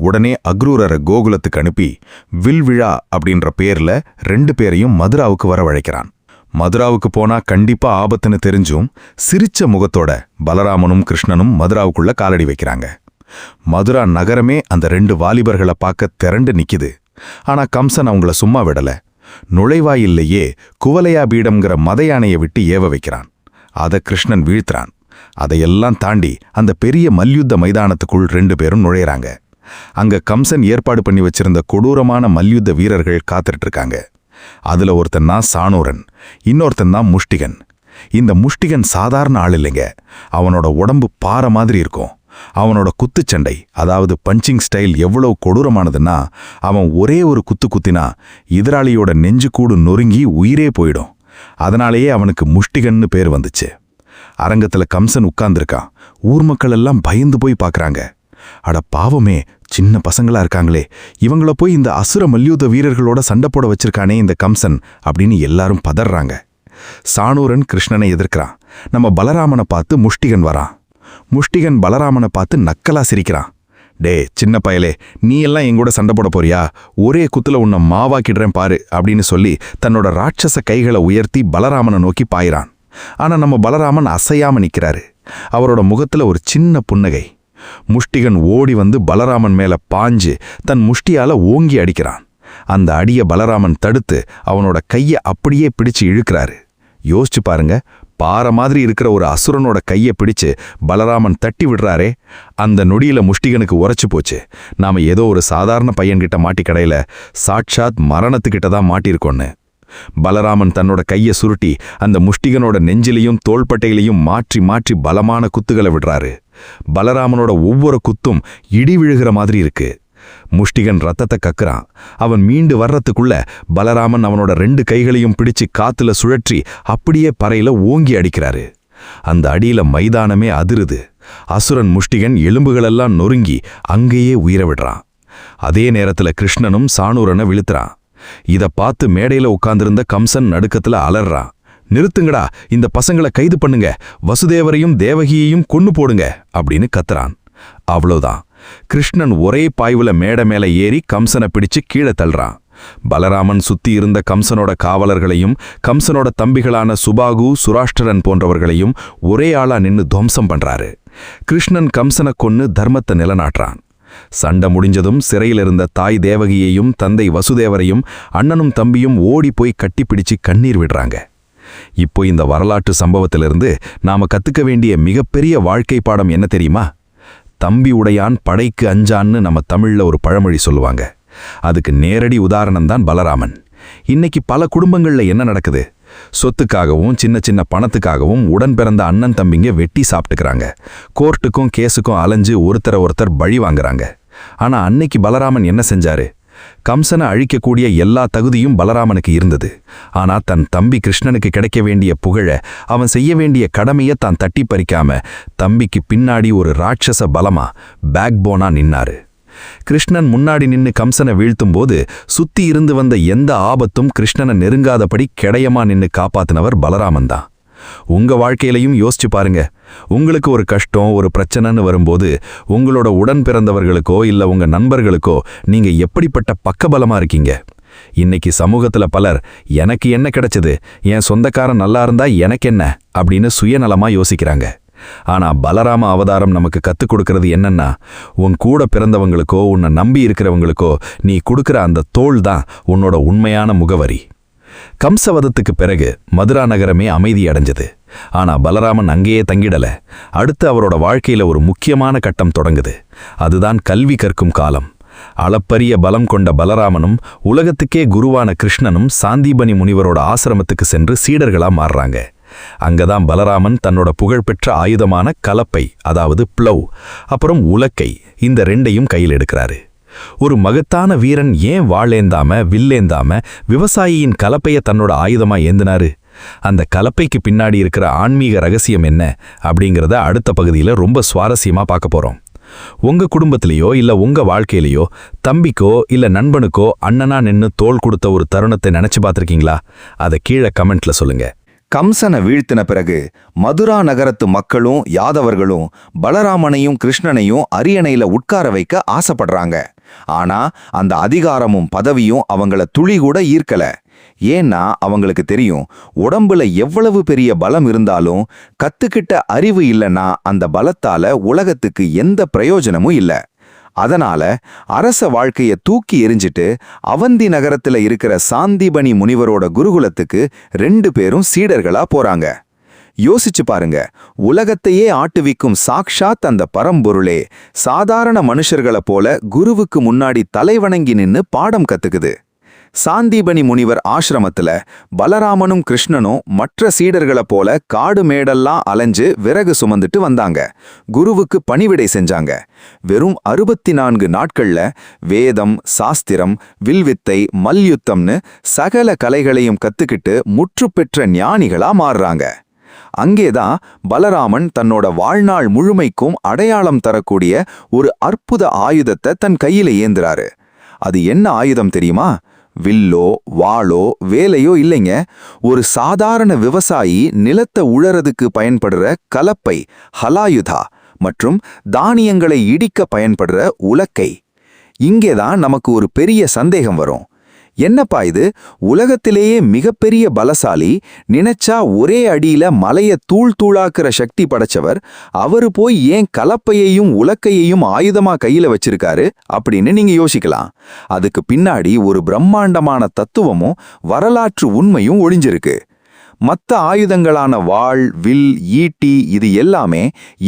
உடனே அக்ரூரரை கோகுலத்துக்கு அனுப்பி வில்விழா அப்படின்ற பேர்ல 2 பேரையும் மதுராவுக்கு வரவழைக்கிறான். மதுராவுக்கு போனா கண்டிப்பா ஆபத்துன்னு தெரிஞ்சும் சிரிச்ச முகத்தோட பலராமனும் கிருஷ்ணனும் மதுராவுக்குள்ள காலடி வைக்கிறாங்க. மதுரா நகரமே அந்த 2 வாலிபர்களை பார்க்க திரண்டு நிக்குது. ஆனா கம்சன் அவங்கள சும்மா விடல. நுழைவாயில்லையே குவலையா பீடம்ங்கிற மத யானையை விட்டு ஏவ வைக்கிறான். அத கிருஷ்ணன் வீழ்த்துறான். அதையெல்லாம் தாண்டி அந்த பெரிய மல்யுத்த மைதானத்துக்குள் 2 பேரும் நுழையறாங்க. அங்க கம்சன் ஏற்பாடு பண்ணி வச்சிருந்த கொடூரமான மல்யுத்த வீரர்கள் காத்துட்டு இருக்காங்க. அதுல ஒருத்தன் தான் சாணூரன், இன்னொருத்தன் தான் முஷ்டிகன். இந்த முஷ்டிகன் சாதாரண ஆள் இல்லைங்க. அவனோட உடம்பு பாறை மாதிரி இருக்கும். அவனோட குத்துச்சண்டை, அதாவது பஞ்சிங் ஸ்டைல் எவ்வளவு கொடூரமானதுன்னா, அவன் ஒரே ஒரு குத்து குத்தினா எதிராளியோட நெஞ்சுக்கூடு நொறுங்கி உயிரே போயிடும். அதனாலேயே அவனுக்கு முஷ்டிகன்னு பேர் வந்துச்சு. அரங்கத்துல கம்சன் உட்கார்ந்திருக்கான். ஊர் மக்கள் எல்லாம் பயந்து போய் பார்க்கறாங்க. அட பாவமே, சின்ன பசங்களா இருக்காங்களே, இவங்கள போய் இந்த அசுர மல்யுத்த வீரர்களோட சண்டை போட வச்சிருக்கானே இந்த கம்சன் அப்படின்னு எல்லாரும் பதறாங்க. சாணூரன் கிருஷ்ணனை எதிர்க்கிறான். நம்ம பலராமனை பார்த்து முஷ்டிகன் வரான். முஷ்டிகன் பலராமனை பார்த்து நக்கலா சிரிக்கிறான். டே சின்ன பயலே, நீ எல்லாம் எங்கூட சண்டை போட போறியா? ஒரே குத்துல உன்னை மாவாக்கிடுறேன் பாரு அப்படின்னு சொல்லி தன்னோட ராட்சச கைகளை உயர்த்தி பலராமனை நோக்கி பாயிறான். ஆனா நம்ம பலராமன் அசையாம நிக்கிறாரு. அவரோட முகத்துல ஒரு சின்ன புன்னகை. முஷ்டிகன் ஓடி வந்து பலராமன் மேல பாஞ்சு தன் முஷ்டியால ஓங்கி அடிக்கிறான். அந்த அடிய பலராமன் தடுத்து அவனோட கையை அப்படியே பிடிச்சு இழுக்கிறாரு. யோசிச்சு பாருங்க, பாறை மாதிரி இருக்கிற ஒரு அசுரனோட கையை பிடிச்சு பலராமன் தட்டி விடுறாரே, அந்த நொடியில முஷ்டிகனுக்கு உரைச்சு போச்சு. நாம ஏதோ ஒரு சாதாரண பையன்கிட்ட மாட்டி கடையில சாட்சாத் மரணத்துக்கிட்ட தான் மாட்டியிருக்கோன்னு. பலராமன் தன்னோட கையை சுருட்டி அந்த முஷ்டிகனோட நெஞ்சிலையும் தோள்பட்டையிலையும் மாற்றி மாற்றி பலமான குத்துகளை விடுறாரு. பலராமனோட ஒவ்வொரு குத்தும் இடி விழுகிற மாதிரி இருக்கு. முஷ்டிகன் ரத்தத்தை கக்குறான். அவன் மீண்டு வர்றதுக்குள்ள பலராமன் அவனோட 2 கைகளையும் பிடிச்சு காத்துல சுழற்றி அப்படியே பறையில ஓங்கி அடிக்கிறாரு. அந்த அடியில மைதானமே அதிருது. அசுரன் முஷ்டிகன் எலும்புகளெல்லாம் நொறுங்கி அங்கேயே உயிர விடுறான். அதே நேரத்துல கிருஷ்ணனும் சாணூரனை விழுத்துறான். இத பார்த்து மேடையில உட்கார்ந்திருந்த கம்சன் நடுக்கத்துல அலறான். நிறுத்துங்கடா, இந்த பசங்களை கைது பண்ணுங்க, வசுதேவரையும் தேவகியையும் கொன்னு போடுங்க அப்படின்னு கத்துறான். அவ்வளவுதான், கிருஷ்ணன் ஒரே பாய்வுல மேடை மேல ஏறி கம்சனை பிடிச்சு கீழே தள்ளுறான். பலராமன் சுத்தி இருந்த கம்சனோட காவலர்களையும் கம்சனோட தம்பிகளான சுபாகு, சுராஷ்டிரன் போன்றவர்களையும் ஒரே ஆளா நின்னு துவம்சம் பண்றாரு. கிருஷ்ணன் கம்சனை கொன்னு தர்மத்தை நிலநாட்டுறான். சண்டை முடிஞ்சதும் சிறையில் இருந்த தாய் தேவகியையும் தந்தை வசுதேவரையும் அண்ணனும் தம்பியும் ஓடி போய் கட்டிப்பிடிச்சு கண்ணீர் விடுறாங்க. இப்போ இந்த வரலாற்று சம்பவத்திலிருந்து நாம கத்துக்க வேண்டிய மிகப்பெரிய வாழ்க்கை பாடம் என்ன தெரியுமா? தம்பி உடையான் படைக்கு அஞ்சான்னு நம்ம தமிழ்ல ஒரு பழமொழி சொல்லுவாங்க. அதுக்கு நேரடி உதாரணம்தான் பலராமன். இன்னைக்கு பல குடும்பங்கள்ல என்ன நடக்குது? சொத்துக்காகவும் சின்ன சின்ன பணத்துக்காகவும் உடன் பிறந்த அண்ணன் தம்பிங்க வெட்டி சாப்பிட்டுக்கிறாங்க. கோர்ட்டுக்கும் கேஸுக்கும் அலைஞ்சு ஒருத்தர் பழி வாங்குறாங்க. ஆனா அன்னைக்கு பலராமன் என்ன செஞ்சாரு? கம்சனை அழிக்கக்கூடிய எல்லா தகுதியும் பலராமனுக்கு இருந்தது. ஆனா தன் தம்பி கிருஷ்ணனுக்கு கிடைக்க வேண்டிய புகழ, அவன் செய்ய வேண்டிய கடமையை தான் தட்டி பறிக்காம தம்பிக்கு பின்னாடி ஒரு ராட்சச பலமா பேக் போனா நின்னாரு. கிருஷ்ணன் முன்னாடி நின்னு கம்சனை வீழ்த்தும்போது சுத்தி இருந்து வந்த எந்த ஆபத்தும் கிருஷ்ணனை நெருங்காதபடி கெடையமா நின்னு காப்பாத்தினவர் பலராமன் தான். உங்க வாழ்க்கையிலையும் யோசிச்சு பாருங்க. உங்களுக்கு ஒரு கஷ்டம், ஒரு பிரச்சனைன்னு வரும்போது உங்களோட உடன் பிறந்தவர்களுக்கோ இல்ல உங்க நண்பர்களுக்கோ நீங்க எப்படிப்பட்ட பக்கபலமா இருக்கீங்க? இன்னைக்கு சமூகத்துல பலர் எனக்கு என்ன கிடைச்சது, என் சொந்தக்காரன் நல்லா இருந்தா எனக்கு என்ன அப்படின்னு சுயநலமா யோசிக்கிறாங்க. ஆனா பலராம அவதாரம் நமக்கு கத்துக் கொடுக்கறது என்னன்னா, உன் கூட பிறந்தவங்களுக்கோ உன்னை நம்பி இருக்கிறவங்களுக்கோ நீ கொடுக்கிற அந்த தோள் தான் உன்னோட உண்மையான முகவரி. கம்சவதத்துக்கு பிறகு மதுரா நகரமே அமைதி அடைஞ்சது. ஆனா பலராமன் அங்கேயே தங்கிடல. அடுத்து அவரோட வாழ்க்கையில ஒரு முக்கியமான கட்டம் தொடங்குது. அதுதான் கல்வி கற்கும் காலம். அளப்பரிய பலம் கொண்ட பலராமனும் உலகத்துக்கே குருவான கிருஷ்ணனும் சாந்தீபனி முனிவரோட ஆசிரமத்துக்கு சென்று சீடர்களா மாறுறாங்க. அங்கதான் பலராமன் தன்னோட புகழ்பெற்ற ஆயுதமான கலப்பை, அதாவது ப்ளவ், அப்புறம் உலக்கை, இந்த 2ஐயும் கையில் எடுக்கிறாரு. ஒரு மகத்தான வீரன் ஏன் வாளேந்தாம வில்லேந்தாம விவசாயியின் கலப்பைய தன்னோட ஆயுதமா ஏந்தினாரு? அந்த கலப்பைக்கு பின்னாடி இருக்கிற ஆன்மீக ரகசியம் என்ன அப்படிங்கிறத அடுத்த பகுதியில ரொம்ப சுவாரஸ்யமா பார்க்க போறோம். உங்க குடும்பத்திலேயோ இல்ல உங்க வாழ்க்கையிலேயோ தம்பிக்கோ இல்ல நண்பனுக்கோ அண்ணனா நின்னு தோள் கொடுத்த ஒரு தருணத்தை நினைச்சு பார்த்திருக்கீங்களா? அதை கீழே கமெண்ட்ல சொல்லுங்க. கம்சனை வீழ்த்தின பிறகு மதுரா நகரத்து மக்களும் யாதவர்களும் பலராமனையும் கிருஷ்ணனையும் அரியணையில உட்கார வைக்க ஆசைப்படுறாங்க. ஆனா அந்த அதிகாரமும் பதவியும் அவங்கள துளி கூட ஈர்க்கல. ஏன்னா அவங்களுக்கு தெரியும், உடம்புல எவ்வளவு பெரிய பலம் இருந்தாலும் கத்துக்கிட்ட அறிவு இல்லைன்னா அந்த பலத்தால உலகத்துக்கு எந்த பிரயோஜனமும் இல்ல. அதனால அரச வாழ்க்கைய தூக்கி எறிஞ்சிட்டு அவந்தி நகரத்துல இருக்கிற சாந்திபனி முனிவரோட குருகுலத்துக்கு 2 பேரும் சீடர்களா போறாங்க. யோசிச்சு பாருங்க, உலகத்தையே ஆட்டுவிக்கும் சாக்ஷாத் அந்த பரம்பொருளே சாதாரண மனுஷர்களை போல குருவுக்கு முன்னாடி தலைவணங்கி நின்னு பாடம் கத்துக்குது. சாந்திபனி முனிவர் ஆசிரமத்துல பலராமனும் கிருஷ்ணனும் மற்ற சீடர்களை போல காடு மேடெல்லாம் அலைஞ்சு விறகு சுமந்துட்டு வந்தாங்க. குருவுக்கு பணிவிடை செஞ்சாங்க. வெறும் 64 நாட்கள்ல வேதம், சாஸ்திரம், வில்வித்தை, மல்யுத்தம்னு சகல கலைகளையும் கத்துக்கிட்டு முற்றுப்பெற்ற ஞானிகளா மாறுறாங்க. அங்கேதான் பலராமன் தன்னோட வாழ்நாள் முழுமைக்கும் அடையாளம் தரக்கூடிய ஒரு அற்புத ஆயுதத்தை தன் கையில ஏந்துறாரு. அது என்ன ஆயுதம் தெரியுமா? வில்லோ வாளோ வேலையோ இல்லைங்க. ஒரு சாதாரண விவசாயி நிலத்தை உழறதுக்கு பயன்படுற கலப்பை ஹலாயுதா மற்றும் தானியங்களை இடிக்க பயன்படுற உலக்கை. இங்கேதான் நமக்கு ஒரு பெரிய சந்தேகம் வரும். என்னப்பா இது, உலகத்திலேயே மிகப்பெரிய பலசாலி, நினைச்சா ஒரே அடியில மலைய தூள் தூளாக்குற சக்தி படைச்சவர், அவரு போய் ஏன் கலப்பையையும் உலக்கையையும் ஆயுதமா கையில வச்சிருக்காரு அப்படின்னு நீங்க யோசிக்கலாம். அதுக்கு பின்னாடி ஒரு பிரம்மாண்டமான தத்துவமும் வரலாற்று உண்மையும் ஒளிஞ்சிருக்கு. மத்த ஆயுதங்களான வாள், வில், ஈட்டி இது எல்லாமே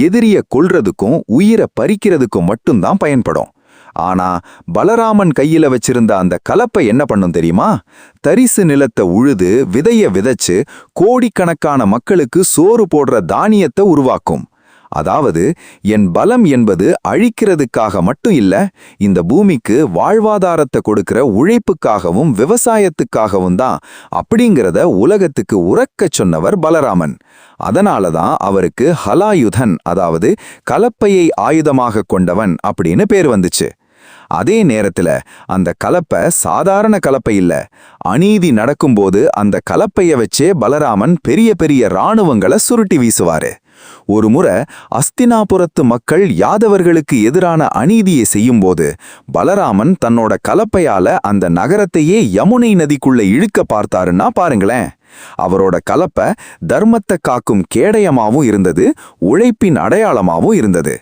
எதிரிய கொல்றதுக்கும் உயிரை பறிக்கிறதுக்கும் மட்டும்தான் பயன்படும். ஆனா பலராமன் கையில வச்சிருந்த அந்த கலப்பை என்ன பண்ணும் தெரியுமா? தரிசு நிலத்தை உழுது விதைய விதைச்சு கோடிக்கணக்கான மக்களுக்கு சோறு போடுற தானியத்தை உருவாக்கும். அதாவது என் பலம் என்பது அழிக்கிறதுக்காக மட்டும் இல்ல, இந்த பூமிக்கு வாழ்வாதாரத்தை கொடுக்கிற உழைப்புக்காகவும் விவசாயத்துக்காகவும் தான் அப்படிங்கிறத உலகத்துக்கு உரக்கச் சொன்னவர் பலராமன். அதனாலதான் அவருக்கு ஹலாயுதன், அதாவது கலப்பையை ஆயுதமாக கொண்டவன் அப்படின்னு பேர் வந்துச்சு. அதே நேரத்துல அந்த கலப்பை சாதாரண கலப்பை இல்ல. அநீதி நடக்கும்போது அந்த கலப்பைய வச்சே பலராமன் பெரிய பெரிய இராணுவங்களை சுருட்டி வீசுவாரு. ஒரு முறை அஸ்தினாபுரத்து மக்கள் யாதவர்களுக்கு எதிரான அநீதியை செய்யும்போது பலராமன் தன்னோட கலப்பையால அந்த நகரத்தையே யமுனை நதிக்குள்ள இழுக்க பார்த்தாருன்னா பாருங்களேன். அவரோட கலப்பை தர்மத்தை காக்கும் கேடயமாவும் இருந்தது, உழைப்பின் அடையாளமாவும் இருந்தது.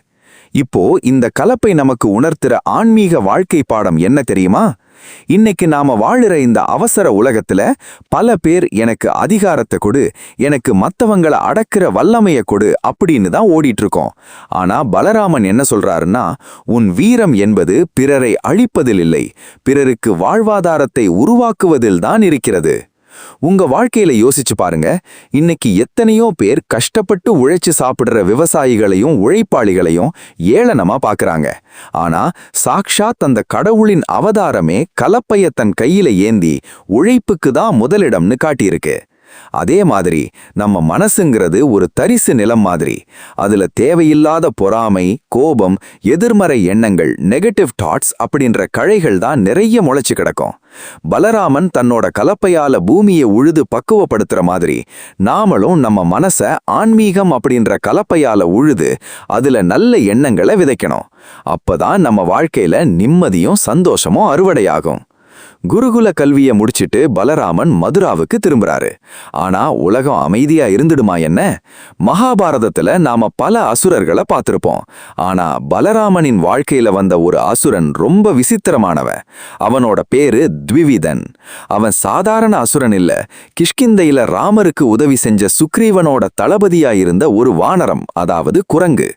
இப்போ இந்த கலப்பை நமக்கு உணர்த்துற ஆன்மீக வாழ்க்கை பாடம் என்ன தெரியுமா? இன்னைக்கு நாம வாழுற இந்த அவசர உலகத்துல பல பேர் எனக்கு அதிகாரத்தை கொடு, எனக்கு மத்தவங்களை அடக்கிற வல்லமைய கொடு அப்படின்னு தான் ஓடிட்டு இருக்கோம். ஆனா பலராமன் என்ன சொல்றாருன்னா, உன் வீரம் என்பது பிறரை அழிப்பதில் இல்லை, பிறருக்கு வாழ்வாதாரத்தை உருவாக்குவதில் தான் இருக்கிறது. உங்க வாழ்க்கையில யோசிச்சு பாருங்க. இன்னைக்கு எத்தனையோ பேர் கஷ்டப்பட்டு உழைச்சு சாப்பிடுற விவசாயிகளையும் உழைப்பாளிகளையும் ஏளனமா பாக்குறாங்க. ஆனா சாக்ஷாத் அந்த கடவுளின் அவதாரமே கலப்பைய தன் கையில ஏந்தி உழைப்புக்கு தான் முதலிடம்னு காட்டியிருக்கு. அதே மாதிரி நம்ம மனசுங்கிறது ஒரு தரிசு நிலம் மாதிரி. அதுல தேவையில்லாத பொறாமை, கோபம், எதிர்மறை எண்ணங்கள், நெகட்டிவ் தாட்ஸ் அப்படின்ற கழைகள் தான் நிறைய முளைச்சு கிடக்கும். பலராமன் தன்னோட கலப்பையால பூமியை உழுது பக்குவப்படுத்துற மாதிரி நாமளும் நம்ம மனச ஆன்மீகம் அப்படின்ற கலப்பையால உழுது அதுல நல்ல எண்ணங்களை விதைக்கணும். அப்பதான் நம்ம வாழ்க்கையில நிம்மதியும் சந்தோஷமும் அறுவடையாகும். குருகுல கல்வியை முடிச்சிட்டு பலராமன் மதுராவுக்கு திரும்புறாரு. ஆனா உலகம் அமைதியா இருந்துடுமா என்ன? மகாபாரதத்துல நாம பல அசுரர்களை பார்த்திருப்போம். ஆனா பலராமனின் வாழ்க்கையில வந்த ஒரு அசுரன் ரொம்ப விசித்திரமானவன். அவனோட பேரு த்விவிதன். அவன் சாதாரண அசுரன் இல்ல, கிஷ்கிந்தையில ராமருக்கு உதவி செஞ்ச சுக்ரீவனோட தளபதியா இருந்த ஒரு வானரம், அதாவது குரங்கு.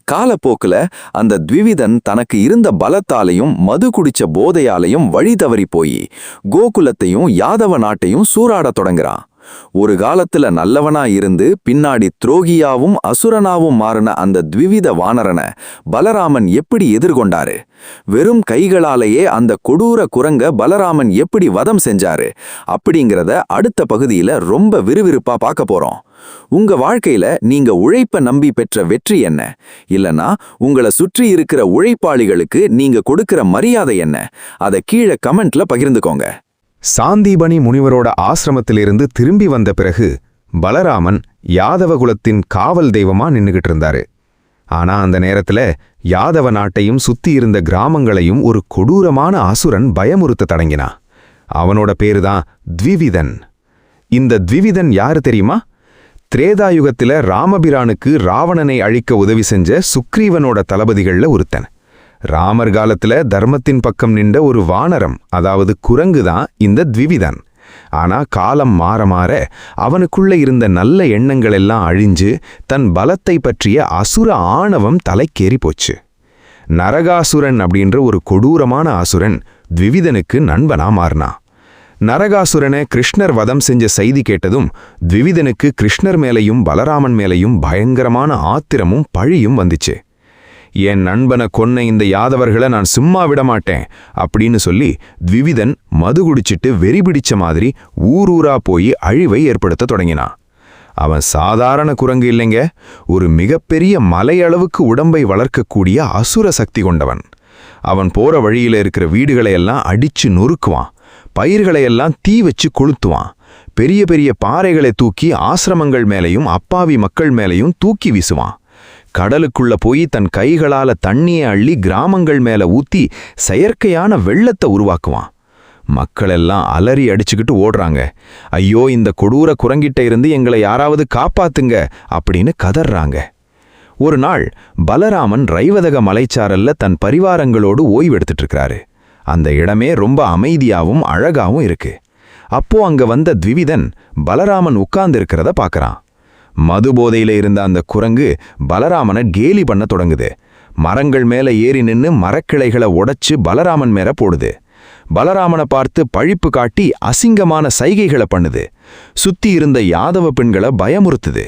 காலப்போக்குல அந்த த்விவிதன் தனக்கு இருந்த பலத்தாலையும் மது குடிச்ச போதையாலையும் வழி தவறி போய் கோகுலத்தையும் யாதவ நாட்டையும் சூறாடத் தொடங்குறான். ஒரு காலத்துல நல்லவனா இருந்து பின்னாடி துரோகியாவும் அசுரனாவும் மாறின அந்த த்விவித வானரனை பலராமன் எப்படி எதிர்கொண்டாரு? வெறும் கைகளாலேயே அந்த கொடூர குரங்க பலராமன் எப்படி வதம் செஞ்சாரு அப்படிங்கிறத அடுத்த பகுதியில ரொம்ப விறுவிறுப்பா பார்க்க போறோம். உங்க வாழ்க்கையில நீங்க உழைப்ப நம்பி பெற்ற வெற்றி என்ன? இல்லனா உங்களை சுற்றி இருக்கிற உழைப்பாளிகளுக்கு நீங்க கொடுக்கிற மரியாதை என்ன? அதை கீழே கமெண்ட்ல பகிர்ந்துக்கோங்க. சாந்தீபனி முனிவரோட ஆசிரமத்திலிருந்து திரும்பி வந்த பிறகு பலராமன் யாதவகுலத்தின் காவல் தெய்வமா நின்னுகிட்டு இருந்தாரு. ஆனா அந்த நேரத்துல யாதவ நாட்டையும் சுத்தி இருந்த கிராமங்களையும் ஒரு கொடூரமான அசுரன் பயமுறுத்த தொடங்கினான். அவனோட பேரு தான் த்விவிதன். இந்த த்விவிதன் யாரு தெரியுமா? திரேதாயுகத்தில ராமபிரானுக்கு ராவணனை அழிக்க உதவி செஞ்ச சுக்ரீவனோட தளபதிகள்ல ஒருத்தன். ராமர் காலத்துல தர்மத்தின் பக்கம் நின்ற ஒரு வானரம், அதாவது குரங்கு தான் இந்த த்விவிதன். ஆனா காலம் மாற மாற அவனுக்குள்ள இருந்த நல்ல எண்ணங்கள் எல்லாம் அழிஞ்சு தன் பலத்தை பற்றிய அசுர ஆணவம் தலைக்கேறி போச்சு. நரகாசுரன் அப்படின்ற ஒரு கொடூரமான அசுரன் த்விவிதனுக்கு நண்பனா மாறினான். நரகாசுரனை கிருஷ்ணர் வதம் செஞ்ச செய்தி கேட்டதும் த்விவிதனுக்கு கிருஷ்ணர் மேலையும் பலராமன் மேலையும் பயங்கரமான ஆத்திரமும் பழியும் வந்துச்சு. என் நண்பனை கொன்ன இந்த யாதவர்களை நான் சும்மா விடமாட்டேன் அப்படின்னு சொல்லி த்விவிதன் மது குடிச்சிட்டு வெறி பிடிச்ச மாதிரி ஊரூரா போய் அழிவை ஏற்படுத்த தொடங்கினான். அவன் சாதாரண குரங்கு இல்லைங்க, ஒரு மிகப்பெரிய மலையளவுக்கு உடம்பை வளர்க்கக்கூடிய அசுர சக்தி கொண்டவன். அவன் போற வழியில இருக்கிற வீடுகளையெல்லாம் அடிச்சு நொறுக்குவான், பயிர்களையெல்லாம் தீ வச்சு கொளுத்துவான், பெரிய பெரிய பாறைகளை தூக்கி ஆசிரமங்கள் மேலையும் அப்பாவி மக்கள் மேலையும் தூக்கி வீசுவான். கடலுக்குள்ள போய் தன் கைகளால தண்ணியை அள்ளி கிராமங்கள் மேல ஊத்தி செயற்கையான வெள்ளத்தை உருவாக்குவான். மக்களெல்லாம் அலறி அடிச்சுக்கிட்டு ஓடுறாங்க. ஐயோ, இந்த கொடூர குரங்கிட்ட இருந்து எங்களை யாராவது காப்பாத்துங்க அப்படின்னு கதறாங்க. ஒரு நாள் பலராமன் ரைவதக மலைச்சாரல்ல தன் பரிவாரங்களோடு ஓய்வெடுத்துட்டு இருக்கிறாரு. அந்த இடமே ரொம்ப அமைதியாவும் அழகாவும் இருக்கு. அப்போ அங்க வந்த த்விவிதன் பலராமன் உட்கார்ந்து இருக்கிறத பார்க்கறான். மது போதையில இருந்த அந்த குரங்கு பலராமனை கேலி பண்ண தொடங்குது. மரங்கள் மேல ஏறி நின்னு மரக்கிளைகளை உடைச்சு பலராமன் மேல போடுது. பலராமனை பார்த்து பழிப்பு காட்டி அசிங்கமான சைகைகளை பண்ணுது. சுத்தி இருந்த யாதவ பெண்களை பயமுறுத்துது.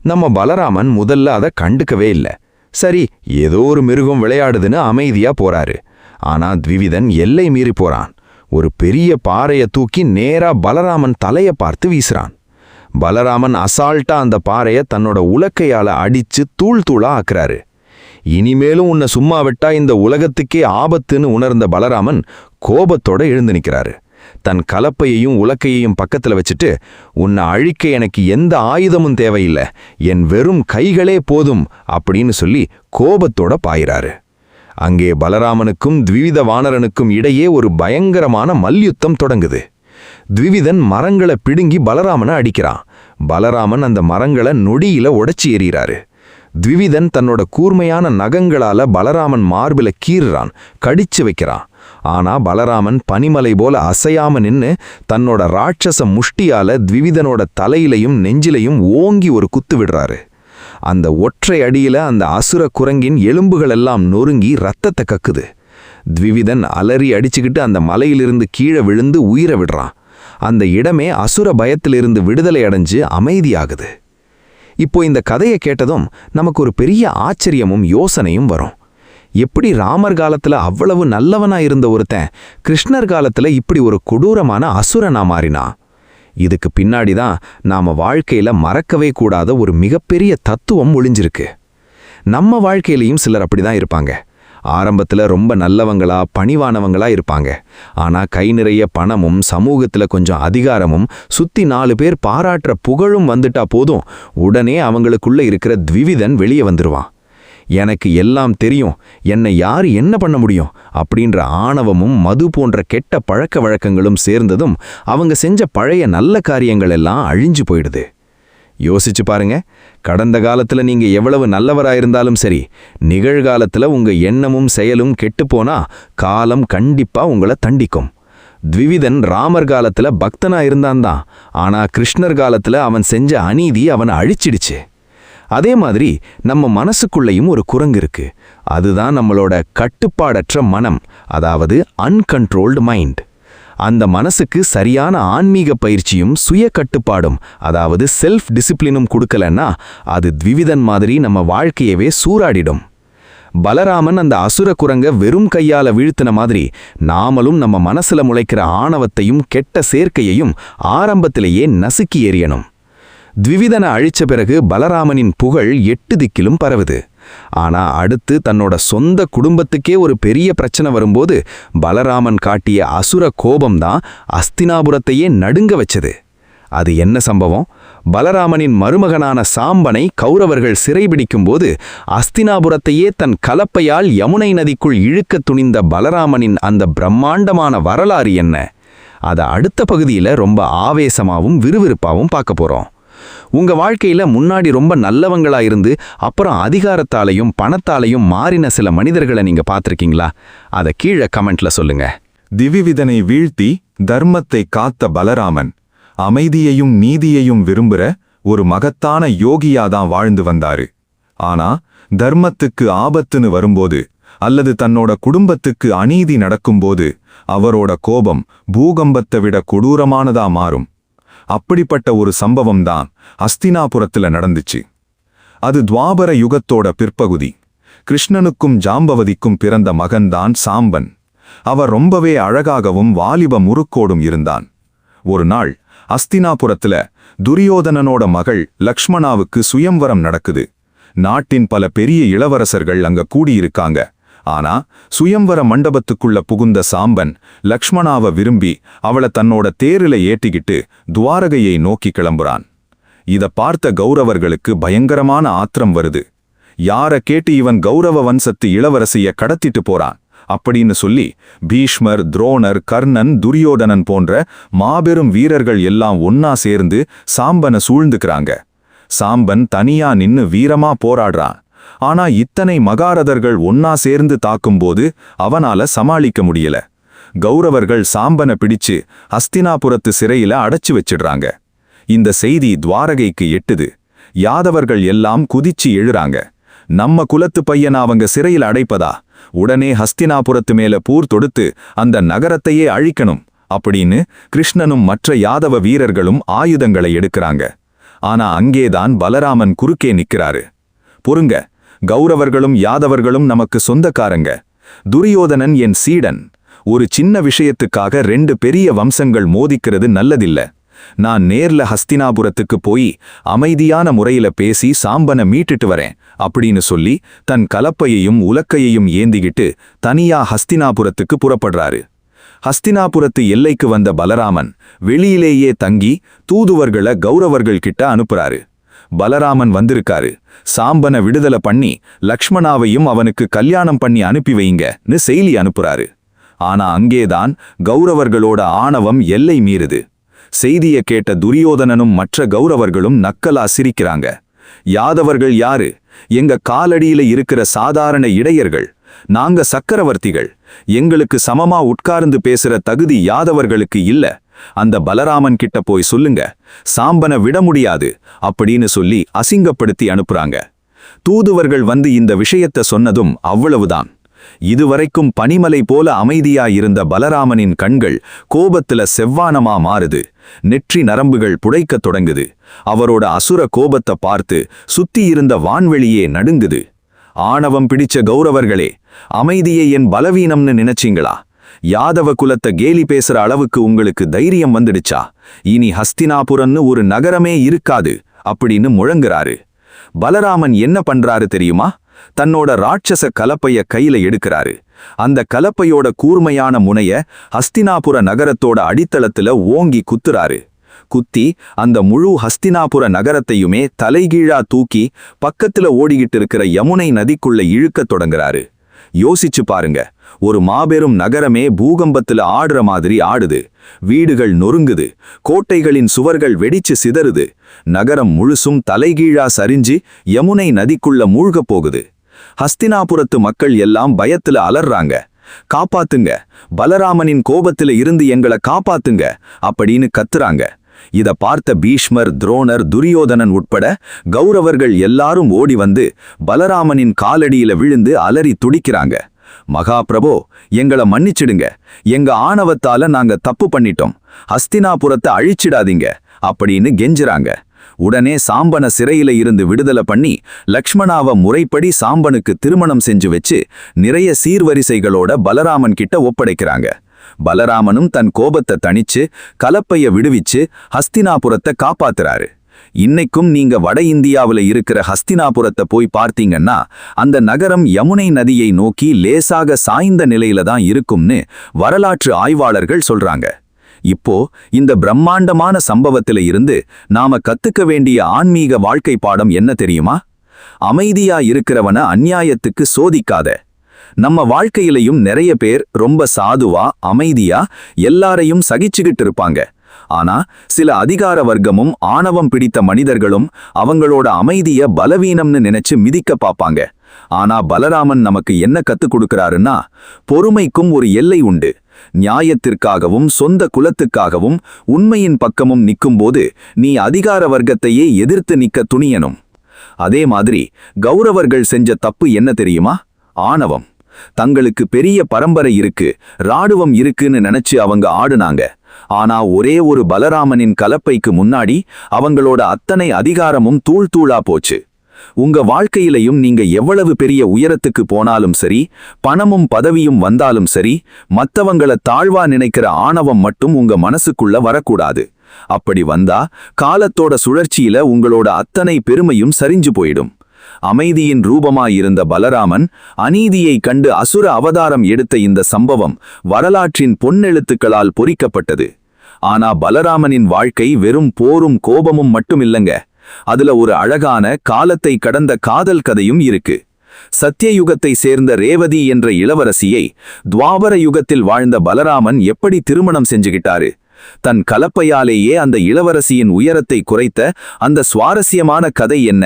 நம்ம பலராமன் முதல்ல அதை கண்டுக்கவே இல்லை. சரி, ஏதோ ஒரு மிருகம் விளையாடுதுன்னு அமைதியா போறாரு. ஆனா த்விவிதன் எல்லை மீறி போறான். ஒரு பெரிய பாறையை தூக்கி நேரா பலராமன் தலைய பார்த்து வீசுறான். பலராமன் அசால்ட்டா அந்த பாறையை தன்னோட உலக்கையால அடிச்சு தூள் தூளா ஆக்குறாரு. இனிமேலும் உன்னை சும்மா விட்டா இந்த உலகத்துக்கே ஆபத்துன்னு உணர்ந்த பலராமன் கோபத்தோட எழுந்து நிற்கிறாரு. தன் கலப்பையையும் உலக்கையையும் பக்கத்துல வச்சுட்டு, உன்னை அழிக்க எனக்கு எந்த ஆயுதமும் தேவையில்லை, என் வெறும் கைகளே போதும் அப்படின்னு சொல்லி கோபத்தோட பாயிறாரு. அங்கே பலராமனுக்கும் த்விவித வானரனுக்கும் இடையே ஒரு பயங்கரமான மல்யுத்தம் தொடங்குது. த்விவிதன் மரங்களை பிடுங்கி பலராமனை அடிக்கிறான். பலராமன் அந்த மரங்களை நொடியில உடைச்சி எறிகிறாரு. த்விவிதன் தன்னோட கூர்மையான நகங்களால பலராமன் மார்பில கீறுறான், கடிச்சு வைக்கிறான். ஆனா பலராமன் பனிமலை போல அசையாம நின்னு தன்னோட ராட்சச முஷ்டியால த்விவிதனோட தலையிலையும் நெஞ்சிலையும் ஓங்கி ஒரு குத்து விடுறாரு. அந்த ஒற்றை அடியில அந்த அசுர குரங்கின் எலும்புகள் எல்லாம் நொறுங்கி ரத்தத்தை கக்குது. த்விவிதன் அலறி அடிச்சுக்கிட்டு அந்த மலையிலிருந்து கீழே விழுந்து உயிரை விடுறான். அந்த இடமே அசுர பயத்திலிருந்து விடுதலை அடைஞ்சு அமைதியாகுது. இப்போ இந்த கதையை கேட்டதும் நமக்கு ஒரு பெரிய ஆச்சரியமும் யோசனையும் வரும். எப்படி ராமர் காலத்துல அவ்வளவு நல்லவனா இருந்த ஒருத்தன் கிருஷ்ணர் காலத்துல இப்படி ஒரு கொடூரமான அசுரனா மாறினா? இதுக்கு பின்னாடிதான் நாம வாழ்க்கையில மறக்கவே கூடாத ஒரு மிகப்பெரிய தத்துவம் ஒளிஞ்சிருக்கு. நம்ம வாழ்க்கையிலையும் சிலர் அப்படிதான் இருப்பாங்க. ஆரம்பத்துல ரொம்ப நல்லவங்களா பணிவானவங்களா இருப்பாங்க. ஆனா கை நிறைய பணமும் சமூகத்துல கொஞ்சம் அதிகாரமும் சுத்தி 4 பேர் பாராட்டுற புகழும் வந்துட்டா போதும், உடனே அவங்களுக்குள்ள இருக்கிற த்விவிதன் வெளியே வந்துருவான். எனக்கு எல்லாம் தெரியும், என்னை யார் என்ன பண்ண முடியும் அப்படின்ற ஆணவமும் மது போன்ற கெட்ட பழக்க வழக்கங்களும் சேர்ந்ததும் அவங்க செஞ்ச பழைய நல்ல காரியங்கள் எல்லாம் அழிஞ்சு போயிடுது. யோசிச்சு பாருங்க, கடந்த காலத்துல நீங்க எவ்வளவு நல்லவராயிருந்தாலும் சரி, நிகழ்காலத்துல உங்க எண்ணமும் செயலும் கெட்டுப்போனா காலம் கண்டிப்பா உங்களை தண்டிக்கும். த்விவிதன் ராமர் காலத்துல பக்தனா இருந்தான்தான், ஆனா கிருஷ்ணர் காலத்துல அவன் செஞ்ச அநீதி அவனை அழிச்சிடுச்சு. அதே மாதிரி நம்ம மனசுக்குள்ளேயும் ஒரு குரங்கு இருக்கு. அதுதான் நம்மளோட கட்டுப்பாடற்ற மனம், அதாவது அன்கண்ட்ரோல்டு மைண்ட். அந்த மனசுக்கு சரியான ஆன்மீக பயிற்சியும் சுய கட்டுப்பாடும், அதாவது செல்ஃப் டிசிப்ளினும் கொடுக்கலன்னா அது த்விவிதன் மாதிரி நம்ம வாழ்க்கையவே சூறாடிடும். பலராமன் அந்த அசுர குரங்க வெறும் கையால வீழ்த்தின மாதிரி நாமளும் நம்ம மனசுல முளைக்கிற ஆணவத்தையும் கெட்ட சேர்க்கையையும் ஆரம்பத்திலேயே நசுக்கி எறியணும். த்விவிதனை அழிச்ச பிறகு பலராமனின் புகழ் 8 திக்கிலும் பரவுது. ஆனா அடுத்து தன்னோட சொந்த குடும்பத்துக்கே ஒரு பெரிய பிரச்சனை வரும்போது பலராமன் காட்டிய அசுர கோபம்தான் அஸ்தினாபுரத்தையே நடுங்க வச்சது. அது என்ன சம்பவம்? பலராமனின் மருமகனான சாம்பனை கௌரவர்கள் சிறைபிடிக்கும்போது அஸ்தினாபுரத்தையே தன் கலப்பையால் யமுனை நதிக்குள் இழுக்க துணிந்த பலராமனின் அந்த பிரம்மாண்டமான வரலாறு என்ன? அதை அடுத்த பகுதியில் ரொம்ப ஆவேசமாகவும் விறுவிறுப்பாகவும் பார்க்க போகிறோம். உங்க வாழ்க்கையில முன்னாடி ரொம்ப நல்லவங்களா இருந்து அப்புறம் அதிகாரத்தாலையும் பணத்தாலையும் மாறின சில மனிதர்களை நீங்க பார்த்திருக்கீங்களா? அதை கீழே கமெண்ட்ல சொல்லுங்க. திவிவிதனை வீழ்த்தி தர்மத்தை காத்த பலராமன் அமைதியையும் நீதியையும் விரும்புற ஒரு மகத்தான யோகியாதான் வாழ்ந்து வந்தாரு. ஆனா தர்மத்துக்கு ஆபத்துன்னு வரும்போது அல்லது தன்னோட குடும்பத்துக்கு அநீதி நடக்கும்போது அவரோட கோபம் பூகம்பத்தை விட கொடூரமானதா மாறும். அப்படிப்பட்ட ஒரு சம்பவம்தான் அஸ்தினாபுரத்துல நடந்துச்சு. அது துவாபர யுகத்தோட பிற்பகுதி. கிருஷ்ணனுக்கும் ஜாம்பவதிக்கும் பிறந்த மகன்தான் சாம்பன். அவர் ரொம்பவே அழகாகவும் வாலிப முறுக்கோடும் இருந்தான். ஒரு நாள் அஸ்தினாபுரத்துல துரியோதனனோட மகள் லக்ஷ்மணாவுக்கு சுயம்வரம் நடக்குது. நாட்டின் பல பெரிய இளவரசர்கள் அங்க கூடியிருக்காங்க. ஆனா சுயம்வர மண்டபத்துக்குள்ள புகுந்த சாம்பன் லக்ஷ்மணாவை விரும்பி அவளை தன்னோட தேரில ஏற்றிக்கிட்டு துவாரகையை நோக்கி கிளம்புறான். இத பார்த்த கௌரவர்களுக்கு பயங்கரமான ஆத்திரம் வருது. யார கேட்டு இவன் கௌரவ வம்சத்து இளவரசிய கடத்திட்டு போறான் அப்படின்னு சொல்லி பீஷ்மர், துரோணர், கர்ணன், துரியோதனன் போன்ற மாபெரும் வீரர்கள் எல்லாம் ஒன்னா சேர்ந்து சாம்பனை சூழ்ந்துக்கிறாங்க. சாம்பன் தனியா நின்னு வீரமா போராடுறான். ஆனா இத்தனை மகாரதர்கள் ஒன்னா சேர்ந்து தாக்கும்போது அவனால சமாளிக்க முடியல. கௌரவர்கள் சாம்பனை பிடிச்சு அஸ்தினாபுரத்து சிறையில அடைச்சு வச்சிடுறாங்க. இந்த செய்தி துவாரகைக்கு எட்டுது. யாதவர்கள் எல்லாம் குதிச்சு எழுறாங்க. நம்ம குலத்து பையனா அவங்க சிறையில் அடைப்பதா? உடனே ஹஸ்தினாபுரத்து மேல போர் தொடுத்து அந்த நகரத்தையே அழிக்கணும் அப்படின்னு கிருஷ்ணனும் மற்ற யாதவ வீரர்களும் ஆயுதங்களை எடுக்கிறாங்க. ஆனா அங்கேதான் பலராமன் குறுக்கே நிக்கிறாரு. பொறுங்க, கௌரவர்களும் யாதவர்களும் நமக்கு சொந்தக்காரங்க. துரியோதனன் என் சீடன். ஒரு சின்ன விஷயத்துக்காக 2 பெரிய வம்சங்கள் மோதிக்கிறது நல்லதில்ல. நான் நேர்ல ஹஸ்தினாபுரத்துக்கு போய் அமைதியான முறையில பேசி சாம்பனை மீட்டுட்டு வரேன் அப்படின்னு சொல்லி தன் கலப்பையையும் உலக்கையையும் ஏந்திக்கிட்டு தனியா ஹஸ்தினாபுரத்துக்கு புறப்படுறாரு. ஹஸ்தினாபுரத்து எல்லைக்கு வந்த பலராமன் வெளியிலேயே தங்கி தூதுவர்களை கௌரவர்கள் கிட்ட அனுப்புறாரு. பலராமன் வந்திருக்காரு, சாம்பனை விடுதலை பண்ணி லக்ஷ்மணாவையும் அவனுக்கு கல்யாணம் பண்ணி அனுப்பி வைங்கன்னு செய்தி அனுப்புறாரு. ஆனா அங்கேதான் கௌரவர்களோட ஆணவம் எல்லை மீறுது. செய்திய கேட்ட துரியோதனனும் மற்ற கௌரவர்களும் நக்கலா சிரிக்கிறாங்க. யாதவர்கள் யாரு? எங்க காலடியில இருக்கிற சாதாரண இடையர்கள். நாங்க சக்கரவர்த்திகள். எங்களுக்கு சமமா உட்கார்ந்து பேசுற தகுதி யாதவர்களுக்கு இல்ல. அந்த பலராமன் கிட்ட போய் சொல்லுங்க, சாம்பனை விட முடியாது அப்படின்னு சொல்லி அசிங்கப்படுத்தி அனுப்புறாங்க. தூதுவர்கள் வந்து இந்த விஷயத்த சொன்னதும் அவ்வளவுதான். இதுவரைக்கும் பனிமலை போல அமைதியாயிருந்த பலராமனின் கண்கள் கோபத்துல செவ்வானமா மாறுது. நெற்றி நரம்புகள் புடைக்கத் தொடங்குது. அவரோட அசுர கோபத்தை பார்த்து சுத்தி இருந்த வான்வெளியே நடுங்குது. ஆணவம் பிடிச்ச கௌரவர்களே, அமைதியை என் பலவீனம்னு நினைச்சீங்களா? யாதவ குலத்தை கேலி பேசுற அளவுக்கு உங்களுக்கு தைரியம் வந்துடுச்சா? இனி ஹஸ்தினாபுரம்னு ஒரு நகரமே இருக்காது அப்படின்னு முழங்குறாரு. பலராமன் என்ன பண்றாரு தெரியுமா? தன்னோட ராட்சச கலப்பைய கையில எடுக்கிறாரு. அந்த கலப்பையோட கூர்மையான முனைய ஹஸ்தினாபுர நகரத்தோட அடித்தளத்துல ஓங்கி குத்துறாரு. குத்தி அந்த முழு ஹஸ்தினாபுர நகரத்தையுமே தலைகீழா தூக்கி பக்கத்துல ஓடிக்கிட்டு இருக்கிற யமுனை நதிக்குள்ள இழுக்கத் தொடங்குறாரு. யோசிச்சு பாருங்க, ஒரு மாபெரும் நகரமே பூகம்பத்துல ஆடுற மாதிரி ஆடுது. வீடுகள் நொறுங்குது, கோட்டைகளின் சுவர்கள் வெடிச்சு சிதறுது. நகரம் முழுசும் தலைகீழா சரிஞ்சு யமுனை நதிக்குள்ள மூழ்கப் போகுது. ஹஸ்தினாபுரத்து மக்கள் எல்லாம் பயத்துல அலறாங்க. காப்பாத்துங்க, பலராமனின் கோபத்துல இருந்து எங்களை காப்பாத்துங்க அப்படின்னு கத்துறாங்க. இத பார்த்த பீஷ்மர், துரோணர், துரியோதனன் உட்பட கௌரவர்கள் எல்லாரும் ஓடி வந்து பலராமனின் காலடியில விழுந்து அலறி துடிக்கிறாங்க. மகாபிரபோ, எங்களை மன்னிச்சிடுங்க. எங்க ஆணவத்தால நாங்க தப்பு பண்ணிட்டோம். ஹஸ்தினாபுரத்தை அழிச்சிடாதீங்க அப்படின்னு கெஞ்சுறாங்க. உடனே சாம்பனை சிறையில இருந்து விடுதலை பண்ணி லக்ஷ்மணாவை முறைப்படி சாம்பனுக்கு திருமணம் செஞ்சு வச்சு நிறைய சீர்வரிசைகளோட பலராமன் கிட்ட ஒப்படைக்கிறாங்க. பலராமனும் தன் கோபத்தை தணிச்சு கலப்பைய விடுவிச்சு ஹஸ்தினாபுரத்தை காப்பாத்துறாரு. இன்னைக்கும் நீங்க வட இந்தியாவுல இருக்கிற ஹஸ்தினாபுரத்தை போய் பார்த்தீங்கன்னா அந்த நகரம் யமுனை நதியை நோக்கி லேசாக சாய்ந்த நிலையில தான் இருக்கும்னு வரலாற்று ஆய்வாளர்கள் சொல்றாங்க. இப்போ இந்த பிரம்மாண்டமான சம்பவத்தில இருந்து நாம கத்துக்க வேண்டிய ஆன்மீக வாழ்க்கை பாடம் என்ன தெரியுமா? அமைதியா இருக்கிறவன அந்நியாயத்துக்கு சோதிக்காத. நம்ம வாழ்க்கையிலையும் நிறைய பேர் ரொம்ப சாதுவா அமைதியா எல்லாரையும் சகிச்சுக்கிட்டு இருப்பாங்க. ஆனா சில அதிகார வர்க்கமும் ஆணவம் பிடித்த மனிதர்களும் அவங்களோட அமைதிய பலவீனம்னு நினைச்சு மிதிக்க பாப்பாங்க. ஆனா பலராமன் நமக்கு என்ன கத்துக் கொடுக்கறாருன்னா, பொறுமைக்கும் ஒரு எல்லை உண்டு. நியாயத்திற்காகவும் சொந்த குலத்துக்காகவும் உண்மையின் பக்கமும் நிக்கும்போது நீ அதிகார வர்க்கத்தையே எதிர்த்து நிக்க துணியணும். அதே மாதிரி கௌரவர்கள் செஞ்ச தப்பு என்ன தெரியுமா? ஆணவம். தங்களுக்கு பெரிய பரம்பரை இருக்கு, ராணுவம் இருக்குன்னு நினைச்சு அவங்க ஆடுனாங்க. ஆனா ஒரே ஒரு பலராமனின் கலப்பைக்கு முன்னாடி அவங்களோட அத்தனை அதிகாரமும் தூள் தூளா போச்சு. உங்க வாழ்க்கையிலையும் நீங்க எவ்வளவு பெரிய உயரத்துக்கு போனாலும் சரி, பணமும் பதவியும் வந்தாலும் சரி, மத்தவங்கள தாழ்வா நினைக்கிற ஆணவம் மட்டும் உங்க மனசுக்குள்ள வரக்கூடாது. அப்படி வந்தா காலத்தோட சுழற்சியில உங்களோட அத்தனை பெருமையும் சரிஞ்சு போயிடும். அமைதியின் ரூபமாயிருந்த பலராமன் அநீதியை கண்டு அசுர அவதாரம் எடுத்த இந்த சம்பவம் வரலாற்றின் பொன்னெழுத்துக்களால் பொறிக்கப்பட்டது. ஆனா பலராமனின் வாழ்க்கை வெறும் போரும் கோபமும் மட்டுமில்லங்க. அதுல ஒரு அழகான காலத்தை கடந்த காதல் கதையும் இருக்கு. சத்தியயுகத்தை சேர்ந்த ரேவதி என்ற இளவரசியை துவாபர யுகத்தில் வாழ்ந்த பலராமன் எப்படி திருமணம் செஞ்சுகிட்டாரு? தன் கலப்பையாலேயே அந்த இளவரசியின் உயரத்தை குறைத்த அந்த சுவாரஸ்யமான கதை என்ன?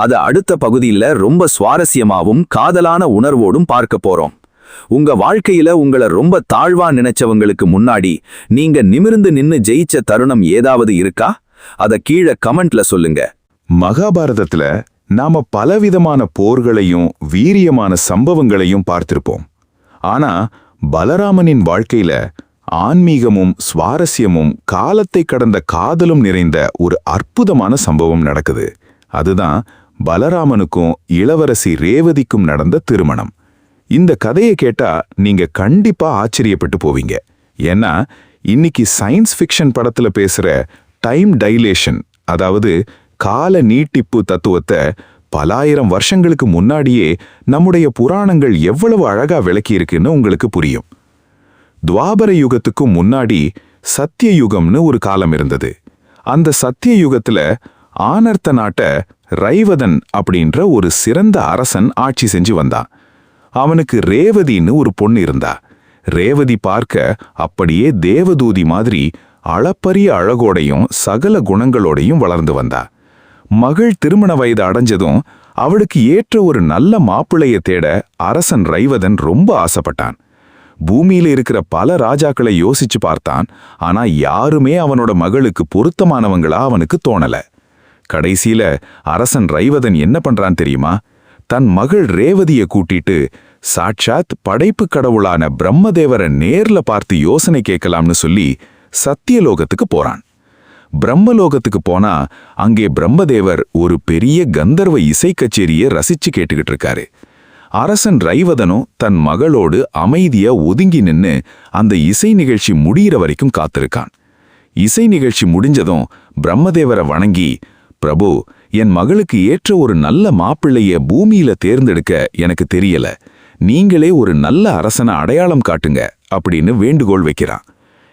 அது அடுத்த பகுதியில ரொம்ப சுவாரஸ்யமாவும் காதலான உணர்வோடும் பார்க்க போறோம். உங்க வாழ்க்கையில உங்களை ரொம்ப தாழ்வா நினைச்சவங்களுக்கு முன்னாடி நீங்க நிமிர்ந்து நின்னு ஜெயிச்ச தருணம் ஏதாவது இருக்கா? அத கீழே கமெண்ட்ல சொல்லுங்க. மகாபாரதத்துல நாம பலவிதமான போர்களையும் வீரியமான சம்பவங்களையும் பார்த்திருப்போம். ஆனா பலராமனின் வாழ்க்கையில ஆன்மீகமும் சுவாரஸ்யமும் காலத்தை கடந்த காதலும் நிறைந்த ஒரு அற்புதமான சம்பவம் நடக்குது. அதுதான் பலராமனுக்கும் இளவரசி ரேவதிக்கும் நடந்த திருமணம். இந்த கதையை கேட்டா நீங்க கண்டிப்பா ஆச்சரியப்பட்டு போவீங்க. ஏன்னா இன்னைக்கு சயின்ஸ் ஃபிக்ஷன் படத்துல பேசுற டைம் டைலேஷன், அதாவது கால நீட்டிப்பு தத்துவத்தை பலாயிரம் வருஷங்களுக்கு முன்னாடியே நம்முடைய புராணங்கள் எவ்வளவு அழகா விளக்கியிருக்குன்னு உங்களுக்கு புரியும். துவாபர யுகத்துக்கும் முன்னாடி சத்திய யுகம்னு ஒரு காலம் இருந்தது. அந்த சத்திய யுகத்துல ஆனர்த்த நாட்டை ரைவதன் அப்படின்ற ஒரு சிறந்த அரசன் ஆட்சி செஞ்சு வந்தான். அவனுக்கு ரேவதின்னு ஒரு பொண்ணு இருந்தா. ரேவதி பார்க்க அப்படியே தேவதூதி மாதிரி அளப்பரிய அழகோடையும் சகல குணங்களோடையும் வளர்ந்து வந்தா. மகள் திருமண வயது அடைஞ்சதும் அவளுக்கு ஏற்ற ஒரு நல்ல மாப்பிள்ளைய தேட அரசன் ரைவதன் ரொம்ப ஆசைப்பட்டான். பூமியில இருக்கிற பல ராஜாக்களை யோசிச்சு பார்த்தான். ஆனா யாருமே அவனோட மகளுக்கு பொருத்தமானவங்களா அவனுக்கு தோணல. கடைசியில அரசன் ரைவதன் என்ன பண்றான் தெரியுமா? தன் மகள் ரேவதியை கூட்டிட்டு சாட்சாத் படைப்பு கடவுளான பிரம்மதேவரை நேர்ல பார்த்து யோசனை கேட்கலாம்னு சொல்லி சத்தியலோகத்துக்கு போறான். பிரம்மலோகத்துக்கு போனா அங்கே பிரம்மதேவர் ஒரு பெரிய கந்தர்வ இசை கச்சேரியை ரசிச்சு கேட்டுக்கிட்டு இருக்காரு. அரசன் ரைவதனும் தன் மகளோடு அமைதியா ஒதுங்கி நின்னு அந்த இசை நிகழ்ச்சி முடிகிற வரைக்கும் காத்திருக்கான். இசை நிகழ்ச்சி முடிஞ்சதும் பிரம்மதேவரை வணங்கி, பிரபு, என் மகளுக்கு ஏற்ற ஒரு நல்ல மாப்பிள்ளைய பூமியில தேர்ந்தெடுக்க எனக்கு தெரியல, நீங்களே ஒரு நல்ல அரசனை அடையாளம் காட்டுங்க அப்படின்னு வேண்டுகோள் வைக்கிறான்.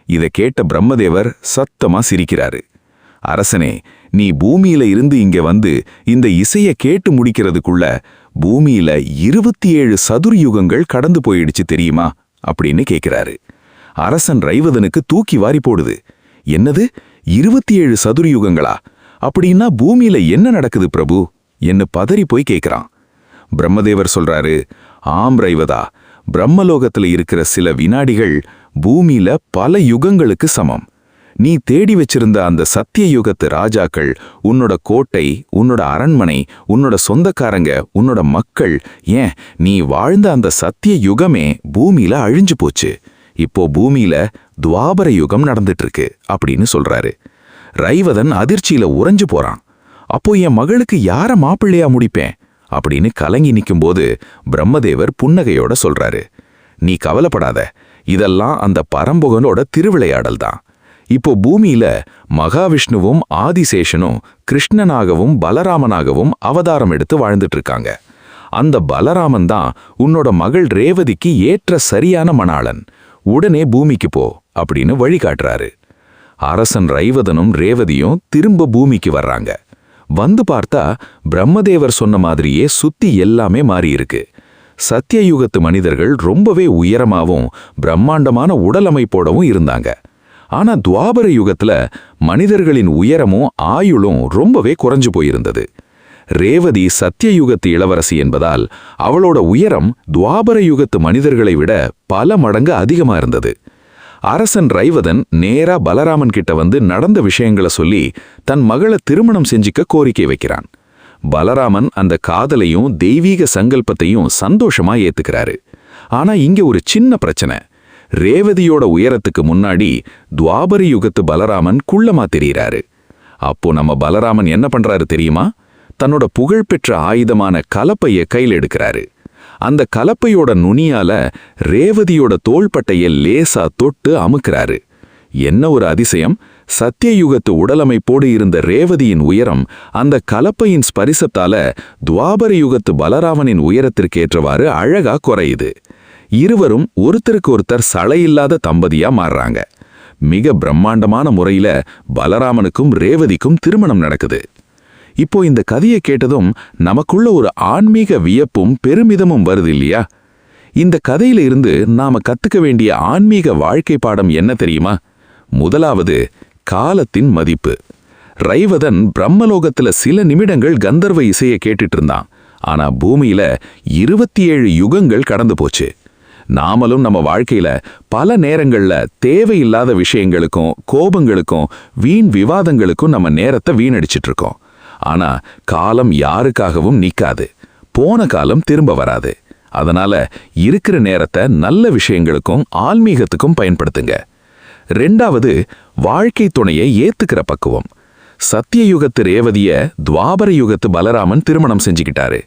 இதை கேட்ட பிரம்மதேவர் சத்தமா சிரிக்கிறாரு. அரசனே, நீ பூமியில இருந்து இங்க வந்து இந்த இசைய கேட்டு முடிக்கிறதுக்குள்ள பூமியில 27 சதுர்யுகங்கள் கடந்து போயிடுச்சு தெரியுமா அப்படின்னு கேட்கிறாரு. அரசன் ரைவதனுக்கு தூக்கி வாரி போடுது. என்னது, 27 சதுர்யுகங்களா? அப்படின்னா பூமியில என்ன நடக்குது பிரபு என்று பதறி போய் கேட்கிறான். பிரம்மதேவர் சொல்றாரு, ஆம் ரைவதா, பிரம்மலோகத்துல இருக்கிற சில வினாடிகள் பூமியில பல யுகங்களுக்கு சமம். நீ தேடி வச்சிருந்த அந்த சத்திய யுகத்து ராஜாக்கள், உன்னோட கோட்டை, உன்னோட அரண்மனை, உன்னோட சொந்தக்காரங்க, உன்னோட மக்கள், ஏன் நீ வாழ்ந்த அந்த சத்திய யுகமே பூமியில அழிஞ்சு போச்சு. இப்போ பூமியில துவாபர யுகம் நடந்துட்டு இருக்கு அப்படின்னு சொல்றாரு. ரைவதன் அதிர்ச்சியில உறைஞ்சு போறான். அப்போ என் மகளுக்கு யார மாப்பிள்ளையா முடிப்பேன் அப்படின்னு கலங்கி நிக்கும்போது பிரம்மதேவர் புன்னகையோட சொல்றாரு, நீ கவலைப்படாத, இதெல்லாம் அந்த பரம்பொகனோட திருவிளையாடல் தான். இப்போ பூமியில மகாவிஷ்ணுவும் ஆதிசேஷனும் கிருஷ்ணனாகவும் பலராமனாகவும் அவதாரம் எடுத்து வாழ்ந்துட்டு இருக்காங்க. அந்த பலராமன் தான் உன்னோட மகள் ரேவதிக்கு ஏற்ற சரியான மணாளன். உடனே பூமிக்கு போ அப்படின்னு வழிகாட்டுறாரு. அரசன் ரைவதனும் ரேவதியும் திரும்ப பூமிக்கு வர்றாங்க. வந்து பார்த்தா பிரம்மதேவர் சொன்ன மாதிரியே சுத்தி எல்லாமே மாறி இருக்கு. சத்தியயுகத்து மனிதர்கள் ரொம்பவே உயரமாவும் பிரம்மாண்டமான உடலமைப்போடவும் இருந்தாங்க. ஆனா துவாபர யுகத்துல மனிதர்களின் உயரமும் ஆயுளும் ரொம்பவே குறைஞ்சு போயிருந்தது. ரேவதி சத்தியயுகத்து இளவரசி என்பதால் அவளோட உயரம் துவாபர யுகத்து மனிதர்களை விட பல மடங்கு அதிகமா இருந்தது. அரசன் ரைவதன் நேரா பலராமன் கிட்ட வந்து நடந்த விஷயங்களை சொல்லி தன் மகளை திருமணம் செஞ்சுக்க கோரிக்கை வைக்கிறான். பலராமன் அந்த காதலையும் தெய்வீக சங்கல்பத்தையும் சந்தோஷமா ஏத்துக்கிறாரு. ஆனா இங்க ஒரு சின்ன பிரச்சனை. ரேவதியோட உயரத்துக்கு முன்னாடி துவாபர யுகத்து பலராமன் குள்ளமா தெரிகிறாரு. அப்போ நம்ம பலராமன் என்ன பண்றாரு தெரியுமா? தன்னோட புகழ்பெற்ற ஆயுதமான கலப்பைய கையில் எடுக்கிறாரு. அந்த கலப்பையோட நுனியால ரேவதியோட தோள்பட்டைய லேசா தொட்டு அமுக்கிறாரு. என்ன ஒரு அதிசயம்! சத்தியயுகத்து உடலமைப்போடு இருந்த ரேவதியின் உயரம் அந்த கலப்பையின் ஸ்பரிசத்தால துவாபர யுகத்து பலராமனின் உயரத்திற்கேற்றவாறு அழகா குறையுது. இருவரும் ஒருத்தருக்கு ஒருத்தர் சளையில்லாத தம்பதியா மாறுறாங்க. மிக பிரம்மாண்டமான முறையில பலராமனுக்கும் ரேவதிக்கும் திருமணம் நடக்குது. இப்போ இந்த கதையை கேட்டதும் நமக்குள்ள ஒரு ஆன்மீக வியப்பும் பெருமிதமும் வருது இல்லையா? இந்த கதையில இருந்து நாம கத்துக்க வேண்டிய ஆன்மீக வாழ்க்கை பாடம் என்ன தெரியுமா? முதலாவது, காலத்தின் மதிப்பு. ரைவதன் பிரம்மலோகத்துல சில நிமிடங்கள் கந்தர்வ இசையை கேட்டுட்டு இருந்தான். ஆனா பூமியில 27 யுகங்கள் கடந்து போச்சு. நாமளும் நம்ம வாழ்க்கையில பல நேரங்கள்ல தேவையில்லாத விஷயங்களுக்கும் கோபங்களுக்கும் வீண் விவாதங்களுக்கும் நம்ம நேரத்தை வீணடிச்சிட்டு இருக்கோம். ஆனா காலம் யாருக்காகவும் நிக்காது. போன காலம் திரும்ப வராது. அதனால இருக்கிற நேரத்தை நல்ல விஷயங்களுக்கும் ஆன்மீகத்துக்கும் பயன்படுத்துங்க. ரெண்டாவது, வாழ்க்கை துணையை ஏத்துக்கிற பக்குவம். சத்தியயுகத்து ரேவதிய துவாபர யுகத்து பலராமன் திருமணம் செஞ்சுக்கிட்டாரு.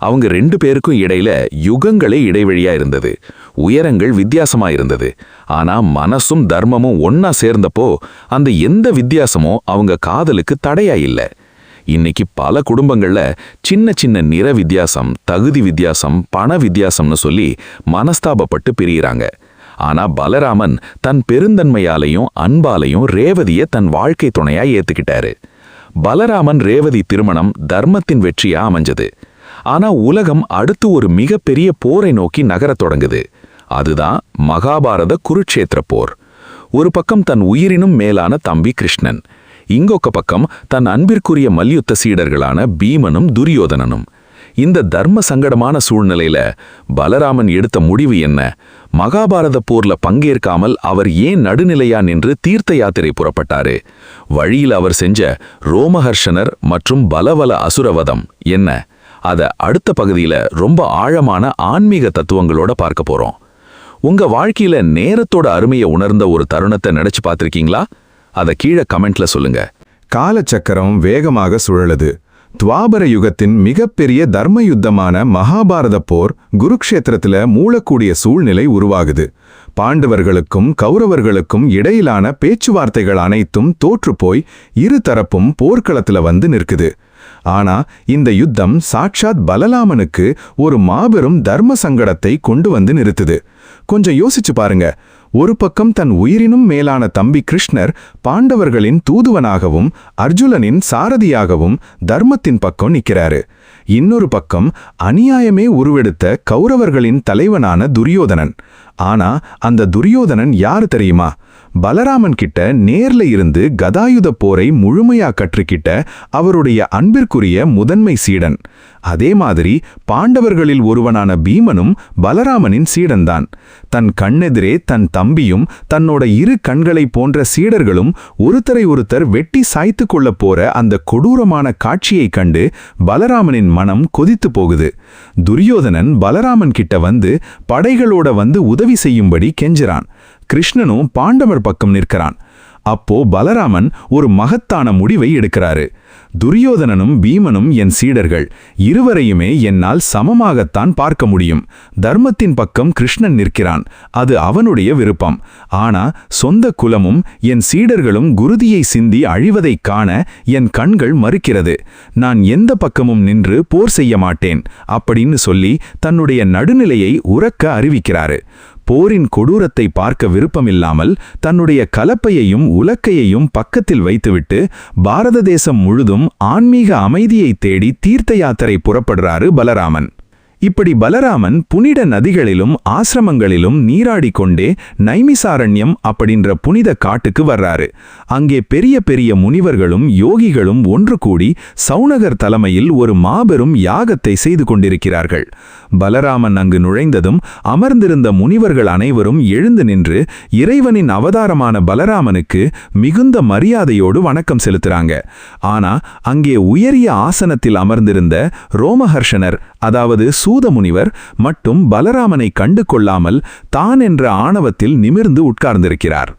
அவங்க 2 பேருக்கும் இடையில யுகங்களே இடைவெளியா இருந்தது. உயரங்கள் வித்தியாசமா இருந்தது. ஆனா மனசும் தர்மமும் ஒன்னா சேர்ந்தப்போ அந்த எந்த வித்தியாசமும் அவங்க காதலுக்கு தடையா இல்ல. இன்னைக்கு பல குடும்பங்கள்ல சின்ன சின்ன நிற வித்தியாசம், தகுதி வித்தியாசம், பண வித்தியாசம்னு சொல்லி மனஸ்தாபப்பட்டு பிரியிறாங்க. ஆனா பலராமன் தன் பெருந்தன்மையாலையும் அன்பாலையும் ரேவதிய தன் வாழ்க்கை துணையா ஏத்துக்கிட்டாரு. பலராமன் ரேவதி திருமணம் தர்மத்தின் வெற்றியா அமைஞ்சது. ஆனா உலகம் அடுத்து ஒரு மிகப்பெரிய போரை நோக்கி நகரத் தொடங்குது. அதுதான் மகாபாரத குருட்சேத்திர போர். ஒரு பக்கம் தன் உயிரினும் மேலான தம்பி கிருஷ்ணன், இங்கொக்க பக்கம் தன் அன்பிற்குரிய மல்யுத்த சீடர்களான பீமனும் துரியோதனனும். இந்த தர்ம சங்கடமான சூழ்நிலையில பலராமன் எடுத்த முடிவு என்ன? மகாபாரத போர்ல பங்கேற்காமல் அவர் ஏன் நடுநிலையா நின்று தீர்த்த யாத்திரை புறப்பட்டாரு? வழியில் அவர் செஞ்ச ரோமஹர்ஷனர் மற்றும் பலவல அசுரவதம் என்ன? அத அடுத்த பகுதியில ரொம்ப ஆழமான ஆன்மீக தத்துவங்களோட பார்க்க போறோம். உங்க வாழ்க்கையில நேரத்தோட அருமையை உணர்ந்த ஒரு தருணத்தை நினைச்சு பார்த்திருக்கீங்களா? அத கீழே கமெண்ட்ல சொல்லுங்க. காலச்சக்கரம் வேகமாக சுழலுது. துவாபர யுகத்தின் மிகப்பெரிய தர்ம யுத்தமான மகாபாரத போர் குருக்ஷேத்திரத்துல மூழக்கூடிய சூழ்நிலை உருவாகுது. பாண்டவர்களுக்கும் கௌரவர்களுக்கும் இடையிலான பேச்சுவார்த்தைகள் அனைத்தும் தோற்றுப்போய் இரு தரப்பும் போர்க்களத்துல வந்து நிற்குது. ஆனா இந்த யுத்தம் சாட்சாத் பலராமனுக்கு ஒரு மாபெரும் தர்ம சங்கடத்தை கொண்டு வந்து நிறுத்துது. கொஞ்சம் யோசிச்சு பாருங்க. ஒரு பக்கம் தன் உயிரினும் மேலான தம்பி கிருஷ்ணர் பாண்டவர்களின் தூதுவனாகவும் அர்ஜுனனின் சாரதியாகவும் தர்மத்தின் பக்கம் நிற்கிறாரு. இன்னொரு பக்கம் அநியாயமே உருவெடுத்த கௌரவர்களின் தலைவனான துரியோதனன். ஆனா அந்த துரியோதனன் யாரு தெரியுமா? பலராமன் கிட்ட நேர்ல இருந்து கதாயுத போரை முழுமையா கற்றுக்கிட்ட அவருடைய அன்பிற்குரிய முதன்மை சீடன். அதே மாதிரி பாண்டவர்களில் ஒருவனான பீமனும் பலராமனின் சீடன்தான். தன் கண்ணெதிரே தன் தம்பியும் தன்னோட இரு கண்களை போன்ற சீடர்களும் ஒருத்தரை ஒருத்தர் வெட்டி சாய்த்து கொள்ள போற அந்த கொடூரமான காட்சியை கண்டு பலராமனின் மனம் கொதித்து போகுது. துரியோதனன் பலராமன் கிட்ட வந்து படைகளோட வந்து உதவி செய்யும்படி கெஞ்சுறான். கிருஷ்ணனும் பாண்டவர் பக்கம் நிற்கிறான். அப்போ பலராமன் ஒரு மகத்தான முடிவை எடுக்கிறாரு. துரியோதனனும் பீமனும் என் சீடர்கள், இருவரையுமே என்னால் சமமாகத்தான் பார்க்க முடியும். தர்மத்தின் பக்கம் கிருஷ்ணன் நிற்கிறான், அது அவனுடைய விருப்பம். ஆனா சொந்த குலமும் என் சீடர்களும் குருதியை சிந்தி அழிவதைக் காண என் கண்கள் மறுக்கிறது. நான் எந்த பக்கமும் நின்று போர் செய்ய மாட்டேன் அப்படின்னு சொல்லி தன்னுடைய நடுநிலையை உரக்க அறிவிக்கிறாரு. போரின் கொடூரத்தை பார்க்க விருப்பமில்லாமல் தன்னுடைய கலப்பையையும் உலக்கையையும் பக்கத்தில் வைத்துவிட்டு பாரத தேசம் முழுதும் ஆன்மீக அமைதியை தேடி தீர்த்த யாத்திரை புறப்படுறாரு பலராமன். இப்படி பலராமன் புனித நதிகளிலும் ஆசிரமங்களிலும் நீராடிக்கொண்டே நைமிசாரண்யம் அப்படின்ற புனித காட்டுக்கு வர்றாரு. அங்கே பெரிய பெரிய முனிவர்களும் யோகிகளும் ஒன்று கூடி சௌனகர் தலைமையில் ஒரு மாபெரும் யாகத்தை செய்து கொண்டிருக்கிறார்கள். பலராமன் அங்கு நுழைந்ததும் அமர்ந்திருந்த முனிவர்கள் அனைவரும் எழுந்து நின்று இறைவனின் அவதாரமான பலராமனுக்கு மிகுந்த மரியாதையோடு வணக்கம் செலுத்துறாங்க. ஆனா அங்கே உயரிய ஆசனத்தில் அமர்ந்திருந்த ரோமஹர்ஷனர், அதாவது சூதமுனிவர் மட்டும் பலராமனை கண்டு கொள்ளாமல் தான் என்ற ஆணவத்தில் நிமிர்ந்து உட்கார்ந்திருக்கிறார்.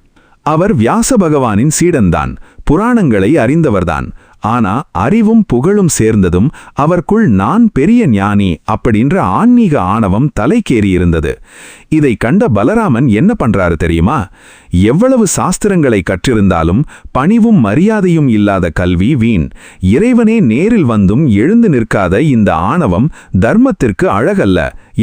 அவர் வியாச பகவானின் சீடன்தான், புராணங்களை அறிந்தவர்தான். ஆனா அறிவும் புகழும் சேர்ந்ததும் அவருக்குள் நான் பெரிய ஞானி அப்படின்ற ஆன்மீக ஆணவம் தலைக்கேறி இருந்தது. இதை கண்ட பலராமன் என்ன பண்றாரு தெரியுமா? எவ்வளவு சாஸ்திரங்களை கற்றிருந்தாலும் பணிவும் மரியாதையும் இல்லாத கல்வி வீண். இறைவனே நேரில் வந்தும் எழுந்து நிற்காத இந்த ஆணவம் தர்மத்திற்கு அழகல்ல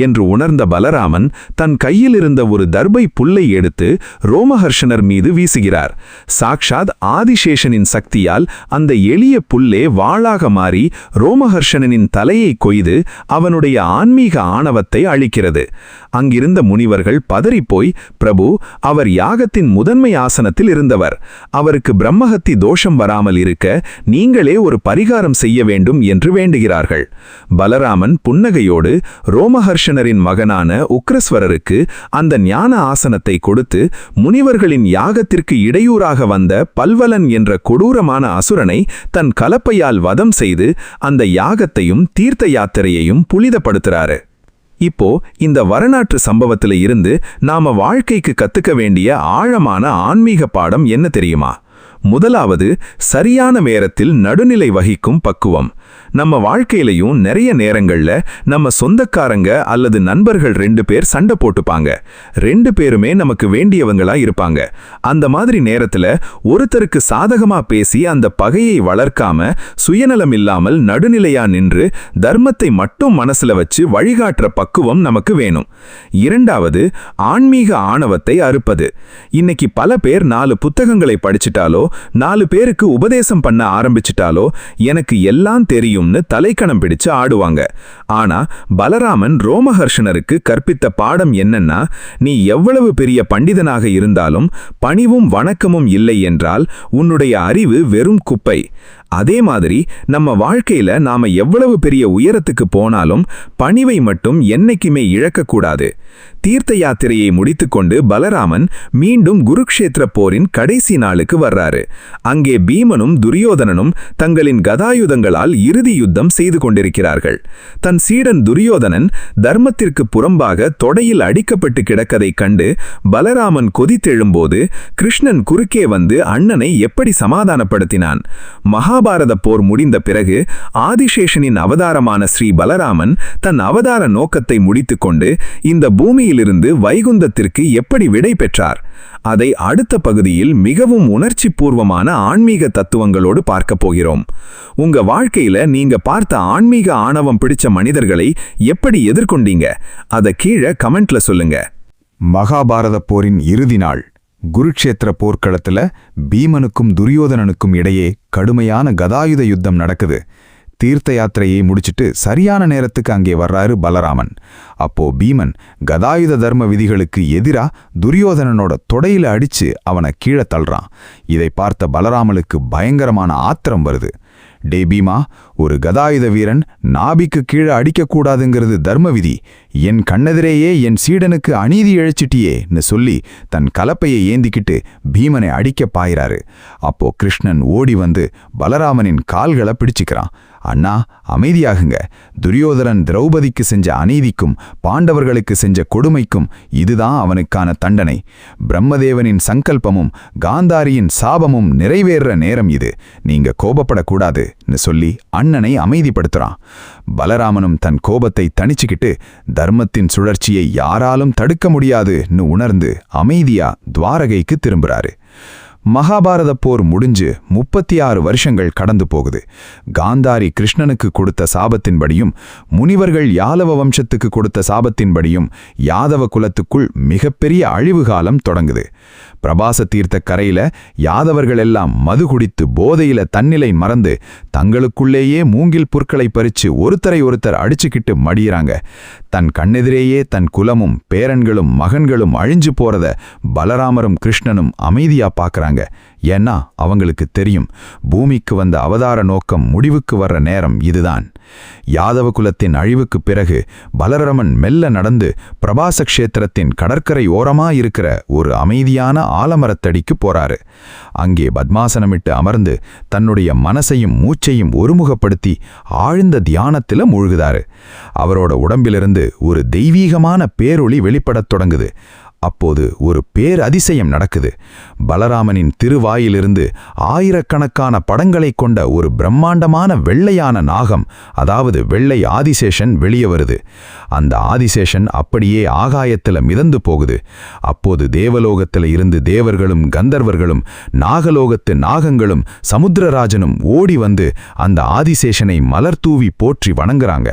என்று உணர்ந்த பலராமன் தன் கையில் இருந்த ஒரு தர்பை புல்லை எடுத்து ரோமஹர்ஷனர் மீது வீசுகிறார். சாக்ஷாத் ஆதிசேஷனின் சக்தியால் அந்த எளிய புல்லே வாளாக மாறி ரோமஹர்ஷனின் தலையை கொய்து அவனுடைய ஆன்மீக ஆணவத்தை அழிக்கிறது. அங்கிருந்த முனிவர்கள் பதறிப்போய், பிரபு, அவர் யாகத்தின் முதன்மை ஆசனத்தில் இருந்தவர், அவருக்கு பிரம்மஹத்தி தோஷம் வராமல் இருக்க நீங்களே ஒரு பரிகாரம் செய்ய வேண்டும் என்று வேண்டுகிறார்கள். பலராமன் புன்னகையோடு ரோமஹர்ஷனரின் மகனான உக்ரஸ்வரருக்கு அந்த ஞான ஆசனத்தை கொடுத்து முனிவர்களின் யாகத்திற்கு இடையூறாக வந்த பல்வலன் என்ற கொடூரமான அசுரனை தன் கலப்பையால் வதம் செய்து அந்த யாகத்தையும் தீர்த்த யாத்திரையையும் புனிதப்படுத்துறாரு. இப்போ இந்த வரலாற்று சம்பவத்துல இருந்து நாம வாழ்க்கைக்கு கத்துக்க வேண்டிய ஆழமான ஆன்மீக பாடம் என்ன தெரியுமா? முதலாவது, சரியான நேரத்தில் நடுநிலை வகிக்கும் பக்குவம். நம்ம வாழ்க்கையிலையும் நிறைய நேரங்கள்ல நம்ம சொந்தக்காரங்க அல்லது நண்பர்கள் 2 பேர் சண்டை போட்டுப்பாங்க. 2 பேருமே நமக்கு வேண்டியவங்களா இருப்பாங்க. அந்த மாதிரி நேரத்துல ஒருத்தருக்கு சாதகமா பேசி அந்த பகையை வளர்க்காம சுயநலம் இல்லாமல் நடுநிலையா நின்று தர்மத்தை மட்டும் மனசுல வச்சு வழிகாட்டுற பக்குவம் நமக்கு வேணும். இரண்டாவது, ஆன்மீக ஆணவத்தை அறுப்பது. இன்னைக்கு பல பேர் 4 புத்தகங்களை படிச்சிட்டாலோ 4 பேருக்கு உபதேசம் பண்ண ஆரம்பிச்சிட்டாலோ எனக்கு எல்லாம் தெரியும்னு தலைக்கணம் பிடிச்சு ஆடுவாங்க. ஆனா பலராமன் ரோமஹர்ஷனருக்கு கற்பித்த பாடம் என்னன்னா, நீ எவ்வளவு பெரிய பண்டிதனாக இருந்தாலும் பணிவும் வணக்கமும் இல்லை என்றால் உன்னுடைய அறிவு வெறும் குப்பை. அதே மாதிரி நம்ம வாழ்க்கையில நாம எவ்வளவு பெரிய உயரத்துக்கு போனாலும் பணிவை மட்டும் என்னைக்குமே இழக்கக்கூடாது. தீர்த்த யாத்திரையை முடித்துக்கொண்டு பலராமன் மீண்டும் குருக்ஷேத்திர போரின் கடைசி நாளுக்கு வர்றாரு. அங்கே பீமனும் துரியோதனனும் தங்களின் கதாயுதங்களால் இறுதி யுத்தம் செய்து கொண்டிருக்கிறார்கள். தன் சீடன் துரியோதனன் தர்மத்திற்கு புறம்பாக தொடையில் அடிக்கப்பட்டு கிடக்கதைக் கண்டு பலராமன் கொதித்தெழும்போது கிருஷ்ணன் குறுக்கே வந்து அண்ணனை எப்படி சமாதானப்படுத்தினான். மகாபாரத போர் முடிந்த பிறகு ஆதிசேஷனின் அவதாரமான ஸ்ரீ பலராமன் தன் அவதார நோக்கத்தை முடித்துக்கொண்டு இந்த பூமியிலிருந்து வைகுந்தத்திற்கு எப்படி விடை பெற்றார்? அதை அடுத்த பகுதியில் மிகவும் உணர்ச்சி பூர்வமான ஆன்மீக தத்துவங்களோடு பார்க்க போகிறோம். உங்க வாழ்க்கையில நீங்க பார்த்த ஆன்மீக ஆணவம் பிடிச்ச மனிதர்களை எப்படி எதிர்கொண்டீங்க? அதை கீழே கமெண்ட்ல சொல்லுங்க. மகாபாரத போரின் இறுதி நாள். குருக்ஷேத்திர போர்க்களத்துல பீமனுக்கும் துரியோதனனுக்கும் இடையே கடுமையான கதாயுத யுத்தம் நடக்குது. தீர்த்த யாத்திரையை முடிச்சிட்டு சரியான நேரத்துக்கு அங்கே வர்றாரு பலராமன். அப்போ பீமன் கதாயுத தர்ம விதிகளுக்கு எதிரா துரியோதனனோட தொடையில அடிச்சு அவனை கீழே தள்ளுறான். இதை பார்த்த பலராமனுக்கு பயங்கரமான ஆத்திரம் வருது. டே பீமா, ஒரு கதாயுத வீரன் நாபிக்கு கீழே அடிக்கக்கூடாதுங்கிறது தர்ம விதி. என் கண்ணெதிரேயே என் சீடனுக்கு அநீதி இழைச்சிட்டியேன்னு சொல்லி தன் கலப்பையை ஏந்திக்கிட்டு பீமனை அடிக்க பாயிறாரு. அப்போ கிருஷ்ணன் ஓடி வந்து பலராமனின் கால்களை பிடிச்சிக்கிறான். அண்ணா, அமைதியாகுங்க. துரியோதனன் திரௌபதிக்கு செஞ்ச அநீதிக்கும் பாண்டவர்களுக்கு செஞ்ச கொடுமைக்கும் இதுதான் அவனுக்கான தண்டனை. பிரம்மதேவனின் சங்கல்பமும் காந்தாரியின் சாபமும் நிறைவேற நேரம் இது. நீங்க கோபப்படக்கூடாதுன்னு சொல்லி அண்ணனை அமைதிப்படுத்துறான். பலராமனும் தன் கோபத்தை தணிச்சுக்கிட்டு தர்மத்தின் சுழற்சியை யாராலும் தடுக்க முடியாதுன்னு உணர்ந்து அமைதியா துவாரகைக்கு திரும்புறாரு. மகாபாரத போர் முடிஞ்சு 36 வருஷங்கள் கடந்து போகுது. காந்தாரி கிருஷ்ணனுக்கு கொடுத்த சாபத்தின்படியும் முனிவர்கள் யாதவ வம்சத்துக்கு கொடுத்த சாபத்தின்படியும் யாதவ குலத்துக்குள் மிகப்பெரிய அழிவு காலம் தொடங்குது. பிரபாச தீர்த்த கரையில யாதவர்கள் எல்லாம் மது குடித்து போதையில தன்னிலை மறந்து தங்களுக்குள்ளேயே மூங்கில் புற்களை பறிச்சு ஒருத்தரை அடிச்சுக்கிட்டு மடியறாங்க. தன் கண்ணெதிரேயே தன் குலமும் பேரன்களும் மகன்களும் அழிஞ்சு போறத பலராமரும் கிருஷ்ணனும் அமைதியா பார்க்கறாங்க. ஏன்னா அவங்களுக்கு தெரியும், பூமிக்கு வந்த அவதார நோக்கம் முடிவுக்கு வர்ற நேரம் இதுதான். யாதவ குலத்தின் அழிவுக்கு பிறகு பலராமன் மெல்ல நடந்து பிரபாச க்ஷேத்திரத்தின் கடற்கரை ஓரமா இருக்கிற ஒரு அமைதியான ஆலமரத்தடிக்கு போறாரு. அங்கே பத்மாசனமிட்டு அமர்ந்து தன்னுடைய மனசையும் மூச்சையும் ஒருமுகப்படுத்தி ஆழ்ந்த தியானத்தில மூழ்குதாரு. அவரோட உடம்பிலிருந்து ஒரு தெய்வீகமான பேரொளி வெளிப்படத் தொடங்குது. அப்போது ஒரு பேரதிசயம் நடக்குது. பலராமனின் திருவாயிலிருந்து ஆயிரக்கணக்கான படங்களைக் கொண்ட ஒரு பிரம்மாண்டமான வெள்ளையான நாகம், அதாவது வெள்ளை ஆதிசேஷன் வெளியே வருது. அந்த ஆதிசேஷன் அப்படியே ஆகாயத்துல மிதந்து போகுது. அப்போது தேவலோகத்துல இருந்து தேவர்களும் கந்தர்வர்களும் நாகலோகத்து நாகங்களும் சமுத்திரராஜனும் ஓடி வந்து அந்த ஆதிசேஷனை மலர்தூவி போற்றி வணங்குறாங்க.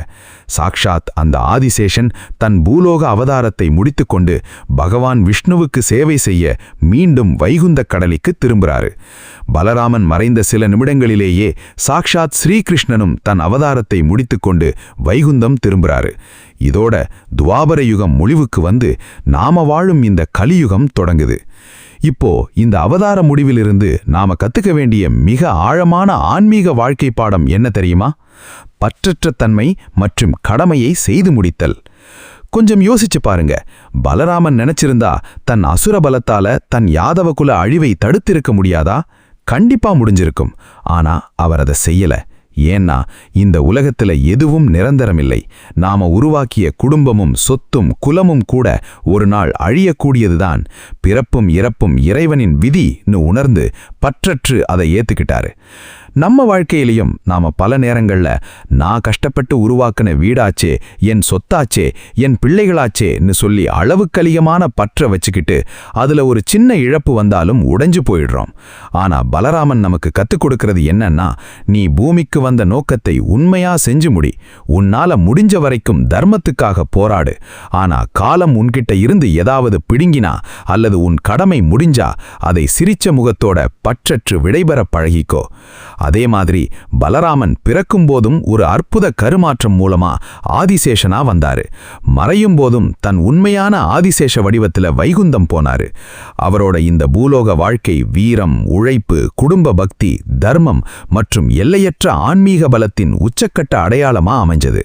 சாக்ஷாத் அந்த ஆதிசேஷன் தன் பூலோக அவதாரத்தை முடித்துக்கொண்டு பகவான் விஷ்ணுவுக்கு சேவை செய்ய மீண்டும் வைகுந்த கடலிக்கு திரும்புறாரு. பலராமன் மறைந்த சில நிமிடங்களிலேயே சாக்ஷாத் ஸ்ரீகிருஷ்ணனும் தன் அவதாரத்தை முடித்துக்கொண்டு வைகுந்தம் திரும்புறாரு. இதோட துவாபர யுகம் முடிவுக்கு வந்து நாம வாழும் இந்த கலியுகம் தொடங்குது. இப்போ இந்த அவதார முடிவிலிருந்து நாம கத்துக்க வேண்டிய மிக ஆழமான ஆன்மீக வாழ்க்கை பாடம் என்ன தெரியுமா? பற்றற்ற தன்மை மற்றும் கடமையை செய்து முடித்தல். கொஞ்சம் யோசிச்சு பாருங்க. பலராமன் நினைச்சிருந்தா தன் அசுர பலத்தால தன் யாதவகுல அழிவை தடுத்திருக்க முடியாதா? கண்டிப்பா முடிஞ்சிருக்கும். ஆனா அவர் அதை செய்யல. ஏன்னா இந்த உலகத்துல எதுவும் நிரந்தரமில்லை. நாம உருவாக்கிய குடும்பமும் சொத்தும் குலமும் கூட ஒரு நாள் அழியக்கூடியதுதான். பிறப்பும் இறப்பும் இறைவனின் விதின்னு உணர்ந்து பற்றற்று அதை ஏத்துக்கிட்டாரு. நம்ம வாழ்க்கையிலையும் நாம பல நேரங்கள்ல நான் கஷ்டப்பட்டு உருவாக்கின வீடாச்சே, என் சொத்தாச்சே, என் பிள்ளைகளாச்சேன்னு சொல்லி அளவுக்கலிகமான பற்ற வச்சுக்கிட்டு அதுல ஒரு சின்ன இழப்பு வந்தாலும் உடைஞ்சு போயிடுறோம். ஆனா பலராமன் நமக்கு கத்துக் கொடுக்கிறது என்னன்னா, நீ பூமிக்கு வந்த நோக்கத்தை உண்மையா செஞ்சு முடி. உன்னால முடிஞ்ச வரைக்கும் தர்மத்துக்காக போராடு. ஆனா காலம் உன்கிட்ட இருந்து ஏதாவது பிடுங்கினா அல்லது உன் கடமை முடிஞ்சா அதை சிரிச்ச முகத்தோட பற்றற்று விடைபெற பழகிக்கோ. அதே மாதிரி பலராமன் பிறக்கும் போதும் ஒரு அற்புத கருமாற்றம் மூலமா ஆதிசேஷனா வந்தாரு. மறையும் போதும் தன் உண்மையான ஆதிசேஷ வடிவத்துல வைகுந்தம் போனாரு. அவரோட இந்த பூலோக வாழ்க்கை வீரம், உழைப்பு, குடும்ப பக்தி, தர்மம் மற்றும் எல்லையற்ற ஆன்மீக பலத்தின் உச்சக்கட்ட அடையாளமா அமைஞ்சது.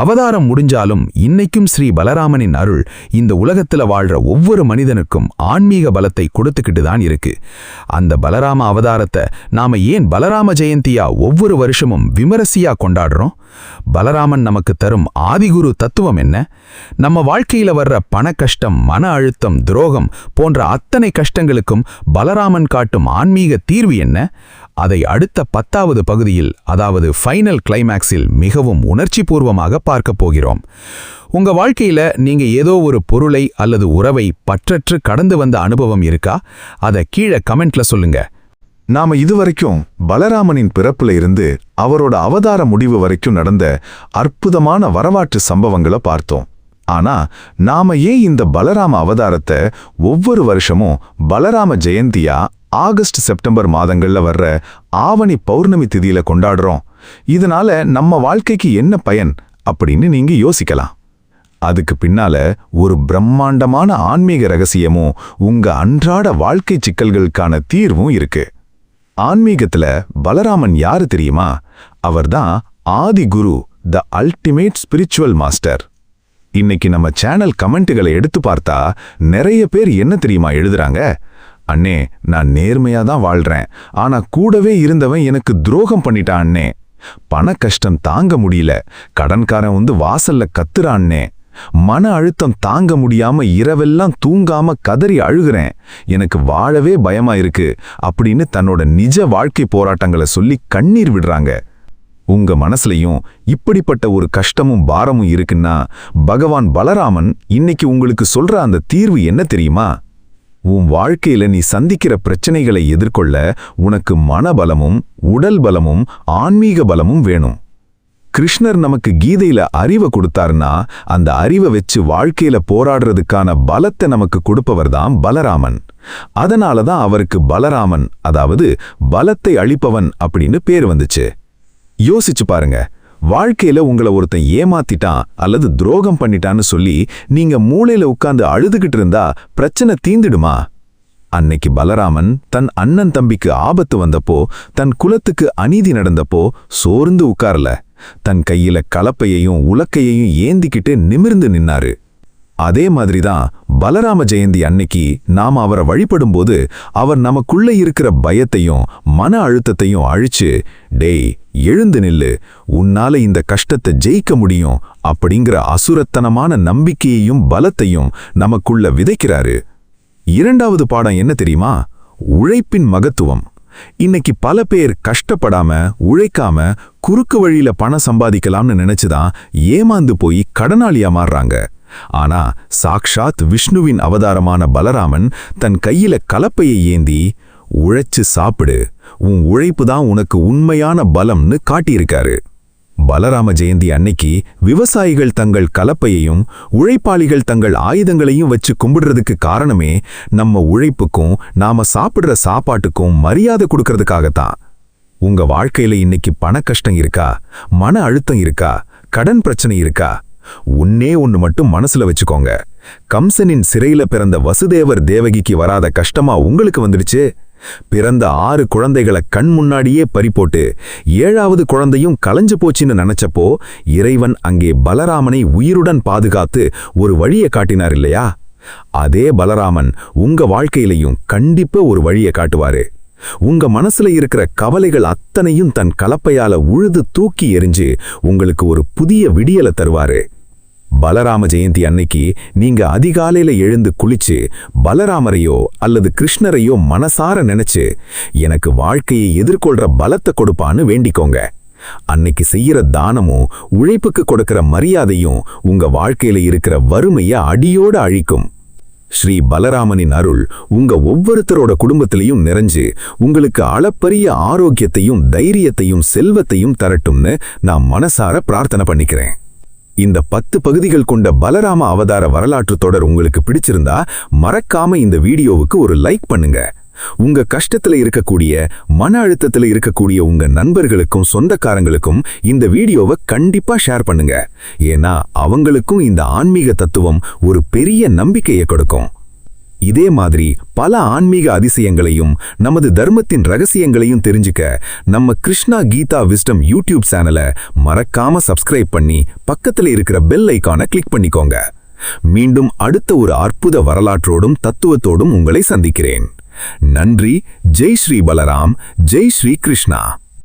அவதாரம் முடிஞ்சாலும் இன்னைக்கும் ஸ்ரீ பலராமனின் அருள் இந்த உலகத்துல வாழ்ற ஒவ்வொரு மனிதனுக்கும் ஆன்மீக பலத்தை கொடுத்துக்கிட்டு தான் இருக்கு. அந்த பலராம அவதாரத்தை நாம ஏன் பலராம ஜெயந்தியா ஒவ்வொரு வருஷமும் விமரிசையா கொண்டாடுறோம்? பலராமன் நமக்கு தரும் ஆதிகுரு தத்துவம் என்ன? நம்ம வாழ்க்கையில வர்ற பண கஷ்டம், மன அழுத்தம், துரோகம் போன்ற அத்தனை கஷ்டங்களுக்கும் பலராமன் காட்டும் ஆன்மீக தீர்வு என்ன? அதை அடுத்த 10வது பகுதியில், அதாவது ஃபைனல் கிளைமேக்ஸில் மிகவும் உணர்ச்சிபூர்வமாக பார்க்க போகிறோம். உங்க வாழ்க்கையில நீங்க ஏதோ ஒரு பொருளை அல்லது உறவை பற்றற்று கடந்து வந்த அனுபவம் இருக்கா? அதை கீழே கமெண்ட்ல சொல்லுங்க. நாம இதுவரைக்கும் பலராமனின் பிறப்புல இருந்து அவரோட அவதார முடிவு வரைக்கும் நடந்த அற்புதமான வரலாற்று சம்பவங்களை பார்த்தோம். ஆனா நாம ஏன் இந்த பலராம அவதாரத்தை ஒவ்வொரு வருஷமும் பலராம ஜெயந்தியா ஆகஸ்ட், செப்டம்பர் மாதங்கள்ல வர்ற ஆவணி பௌர்ணமி திதியில கொண்டாடுறோம்? இதனால நம்ம வாழ்க்கைக்கு என்ன பயன் அப்படின்னு நீங்க யோசிக்கலாம். அதுக்கு பின்னால ஒரு பிரம்மாண்டமான ஆன்மீக ரகசியமும் உங்க அன்றாட வாழ்க்கை சிக்கல்களுக்கான தீர்வும் இருக்கு. ஆன்மீகத்துல பலராமன் யாரு தெரியுமா? அவர்தான் ஆதி குரு, த அல்டிமேட் ஸ்பிரிச்சுவல் மாஸ்டர். இன்னைக்கு நம்ம சேனல் கமெண்ட்டுகளை எடுத்து பார்த்தா நிறைய பேர் என்ன தெரியுமா எழுதுறாங்க? அண்ணே, நான் நேர்மையா தான் வாழ்றேன், ஆனா கூடவே இருந்தவன் எனக்கு துரோகம் பண்ணிட்டான் அண்ணே. பண கஷ்டம் தாங்க முடியல, கடன்காரன் வந்து வாசல்ல கத்துறான்னே. மன அழுத்தம் தாங்க முடியாம இரவெல்லாம் தூங்காம கதறி அழுகிறேன், எனக்கு வாழவே பயமா இருக்கு அப்படின்னு தன்னோட நிஜ வாழ்க்கை போராட்டங்களை சொல்லி கண்ணீர் விடுறாங்க. உங்க மனசுலயும் இப்படிப்பட்ட ஒரு கஷ்டமும் பாரமும் இருக்குன்னா பகவான் பலராமன் இன்னைக்கு உங்களுக்கு சொல்ற அந்த தீர்வு என்ன தெரியுமா? உன் வாழ்க்கையில நீ சந்திக்கிற பிரச்சனைகளை எதிர்கொள்ள உனக்கு மனபலமும் உடல் பலமும் ஆன்மீக பலமும் வேணும். கிருஷ்ணர் நமக்கு கீதையில அறிவை கொடுத்தாருன்னா அந்த அறிவை வச்சு வாழ்க்கையில போராடுறதுக்கான பலத்தை நமக்கு கொடுப்பவர்தான் பலராமன். அதனாலதான் அவருக்கு பலராமன், அதாவது பலத்தை அளிப்பவன் அப்படின்னு பேர் வந்துச்சு. யோசிச்சு பாருங்க, வாழ்க்கையில உங்களை ஒருத்தன் ஏமாத்திட்டான் அல்லது துரோகம் பண்ணிட்டான்னு சொல்லி நீங்க மூளையில உட்கார்ந்து அழுதுகிட்டு இருந்தா பிரச்சனை தீந்துடுமா? அன்னைக்கு பலராமன் தன் அண்ணன் தம்பிக்கு ஆபத்து வந்தப்போ, தன் குலத்துக்கு அநீதி நடந்தப்போ சோர்ந்து உட்காரல. தன் கையில கலப்பையையும் உலக்கையையும் ஏந்திக்கிட்டு நிமிர்ந்து நின்னாரு. அதே மாதிரிதான் பலராம ஜெயந்தி அன்னைக்கு நாம அவரை வழிபடும்போது அவர் நமக்குள்ள இருக்கிற பயத்தையும் மன அழுத்தத்தையும் அழிச்சு, டேய் எழுந்து நில்லு, உன்னால இந்த கஷ்டத்தை ஜெயிக்க முடியும் அப்படிங்கிற அசுரத்தனமான நம்பிக்கையையும் பலத்தையும் நமக்குள்ள விதைக்கிறாரு. இரண்டாவது பாடம் என்ன தெரியுமா? உழைப்பின் மகத்துவம். இன்னைக்கு பல பேர் கஷ்டப்படாம உழைக்காம குறுக்கு வழியில பணம் சம்பாதிக்கலாம்னு நினைச்சுதான் ஏமாந்து போய் கடனாளியா மாறுறாங்க. ஆனா சாக்ஷாத் விஷ்ணுவின் அவதாரமான பலராமன் தன் கையில கலப்பையை ஏந்தி, உழைச்சு சாப்பிடு, உன் உழைப்பு தான் உனக்கு உண்மையான பலம்னு காட்டியிருக்காரு. பலராம ஜெயந்தி அன்னைக்கு விவசாயிகள் தங்கள் கலப்பையையும் உழைப்பாளிகள் தங்கள் ஆயுதங்களையும் வச்சு கும்பிடுறதுக்கு காரணமே நம்ம உழைப்புக்கும் நாம சாப்பிடுற சாப்பாட்டுக்கும் மரியாதை கொடுக்கறதுக்காகத்தான். உங்க வாழ்க்கையில இன்னைக்கு பண கஷ்டம் இருக்கா, மன அழுத்தம் இருக்கா, கடன் பிரச்சனை இருக்கா? ஒன்னே ஒன்னு மட்டும் மனசுல வச்சுக்கோங்க, கம்சனின் சிறையில பிறந்த வசுதேவர் தேவகிக்கு வராத கஷ்டமா உங்களுக்கு வந்துடுச்சு? பிறந்த 6 குழந்தைகளை கண் முன்னாடியே பறிபோட்டு 7வது குழந்தையும் கலைஞ்சு போச்சின்னு நினைச்சப்போ இறைவன் அங்கே பலராமனை உயிருடன் பாதுகாத்து ஒரு வழியை காட்டினார் இல்லையா? அதே பலராமன் உங்க வாழ்க்கையிலையும் கண்டிப்பா ஒரு வழியை காட்டுவாரு. உங்க மனசுல இருக்கிற கவலைகள் அத்தனையும் தன் கலப்பையால உழுது தூக்கி எறிஞ்சு உங்களுக்கு ஒரு புதிய விடியலை தருவாரு. பலராம ஜெயந்தி அன்னைக்கு நீங்க அதிகாலையில எழுந்து குளிச்சு பலராமரையோ அல்லது கிருஷ்ணரையோ மனசார நினைச்சு, எனக்கு வாழ்க்கையை எதிர்கொள்ற பலத்தை கொடுப்பான்னு வேண்டிக்கோங்க. அன்னைக்கு செய்யற தானமும் உழைப்புக்கு கொடுக்கிற மரியாதையும் உங்க வாழ்க்கையில இருக்கிற வறுமைய அடியோட அழிக்கும். ஸ்ரீ பலராமனின் அருள் உங்க ஒவ்வொருத்தரோட குடும்பத்திலையும் நிறைஞ்சு உங்களுக்கு அளப்பரிய ஆரோக்கியத்தையும் தைரியத்தையும் செல்வத்தையும் தரட்டும்னு நான் மனசார பிரார்த்தனை பண்ணிக்கிறேன். இந்த 10 பகுதிகள் கொண்ட பலராம அவதார வரலாற்று தொடர் உங்களுக்கு பிடிச்சிருந்தா மறக்காம இந்த வீடியோவுக்கு ஒரு லைக் பண்ணுங்க. உங்க கஷ்டத்துல இருக்கக்கூடிய மன அழுத்தத்துல இருக்கக்கூடிய உங்க நண்பர்களுக்கும் சொந்தக்காரங்களுக்கும் இந்த வீடியோவை கண்டிப்பா ஷேர் பண்ணுங்க. ஏன்னா அவங்களுக்கும் இந்த ஆன்மீக தத்துவம் ஒரு பெரிய நம்பிக்கையை கொடுக்கும். இதே மாதிரி பல ஆன்மீக அதிசயங்களையும் நமது தர்மத்தின் ரகசியங்களையும் தெரிஞ்சுக்க நம்ம கிருஷ்ணா கீதா விஸ்டம் யூடியூப் சேனலை மறக்காம சப்ஸ்கிரைப் பண்ணி பக்கத்துல இருக்கிற பெல் ஐகானை கிளிக் பண்ணிக்கோங்க. மீண்டும் அடுத்த ஒரு அற்புத வரலாற்றோடும் தத்துவத்தோடும் உங்களை சந்திக்கிறேன். நன்றி. ஜெய் ஸ்ரீ பலராம், ஜெய் ஸ்ரீ கிருஷ்ணா.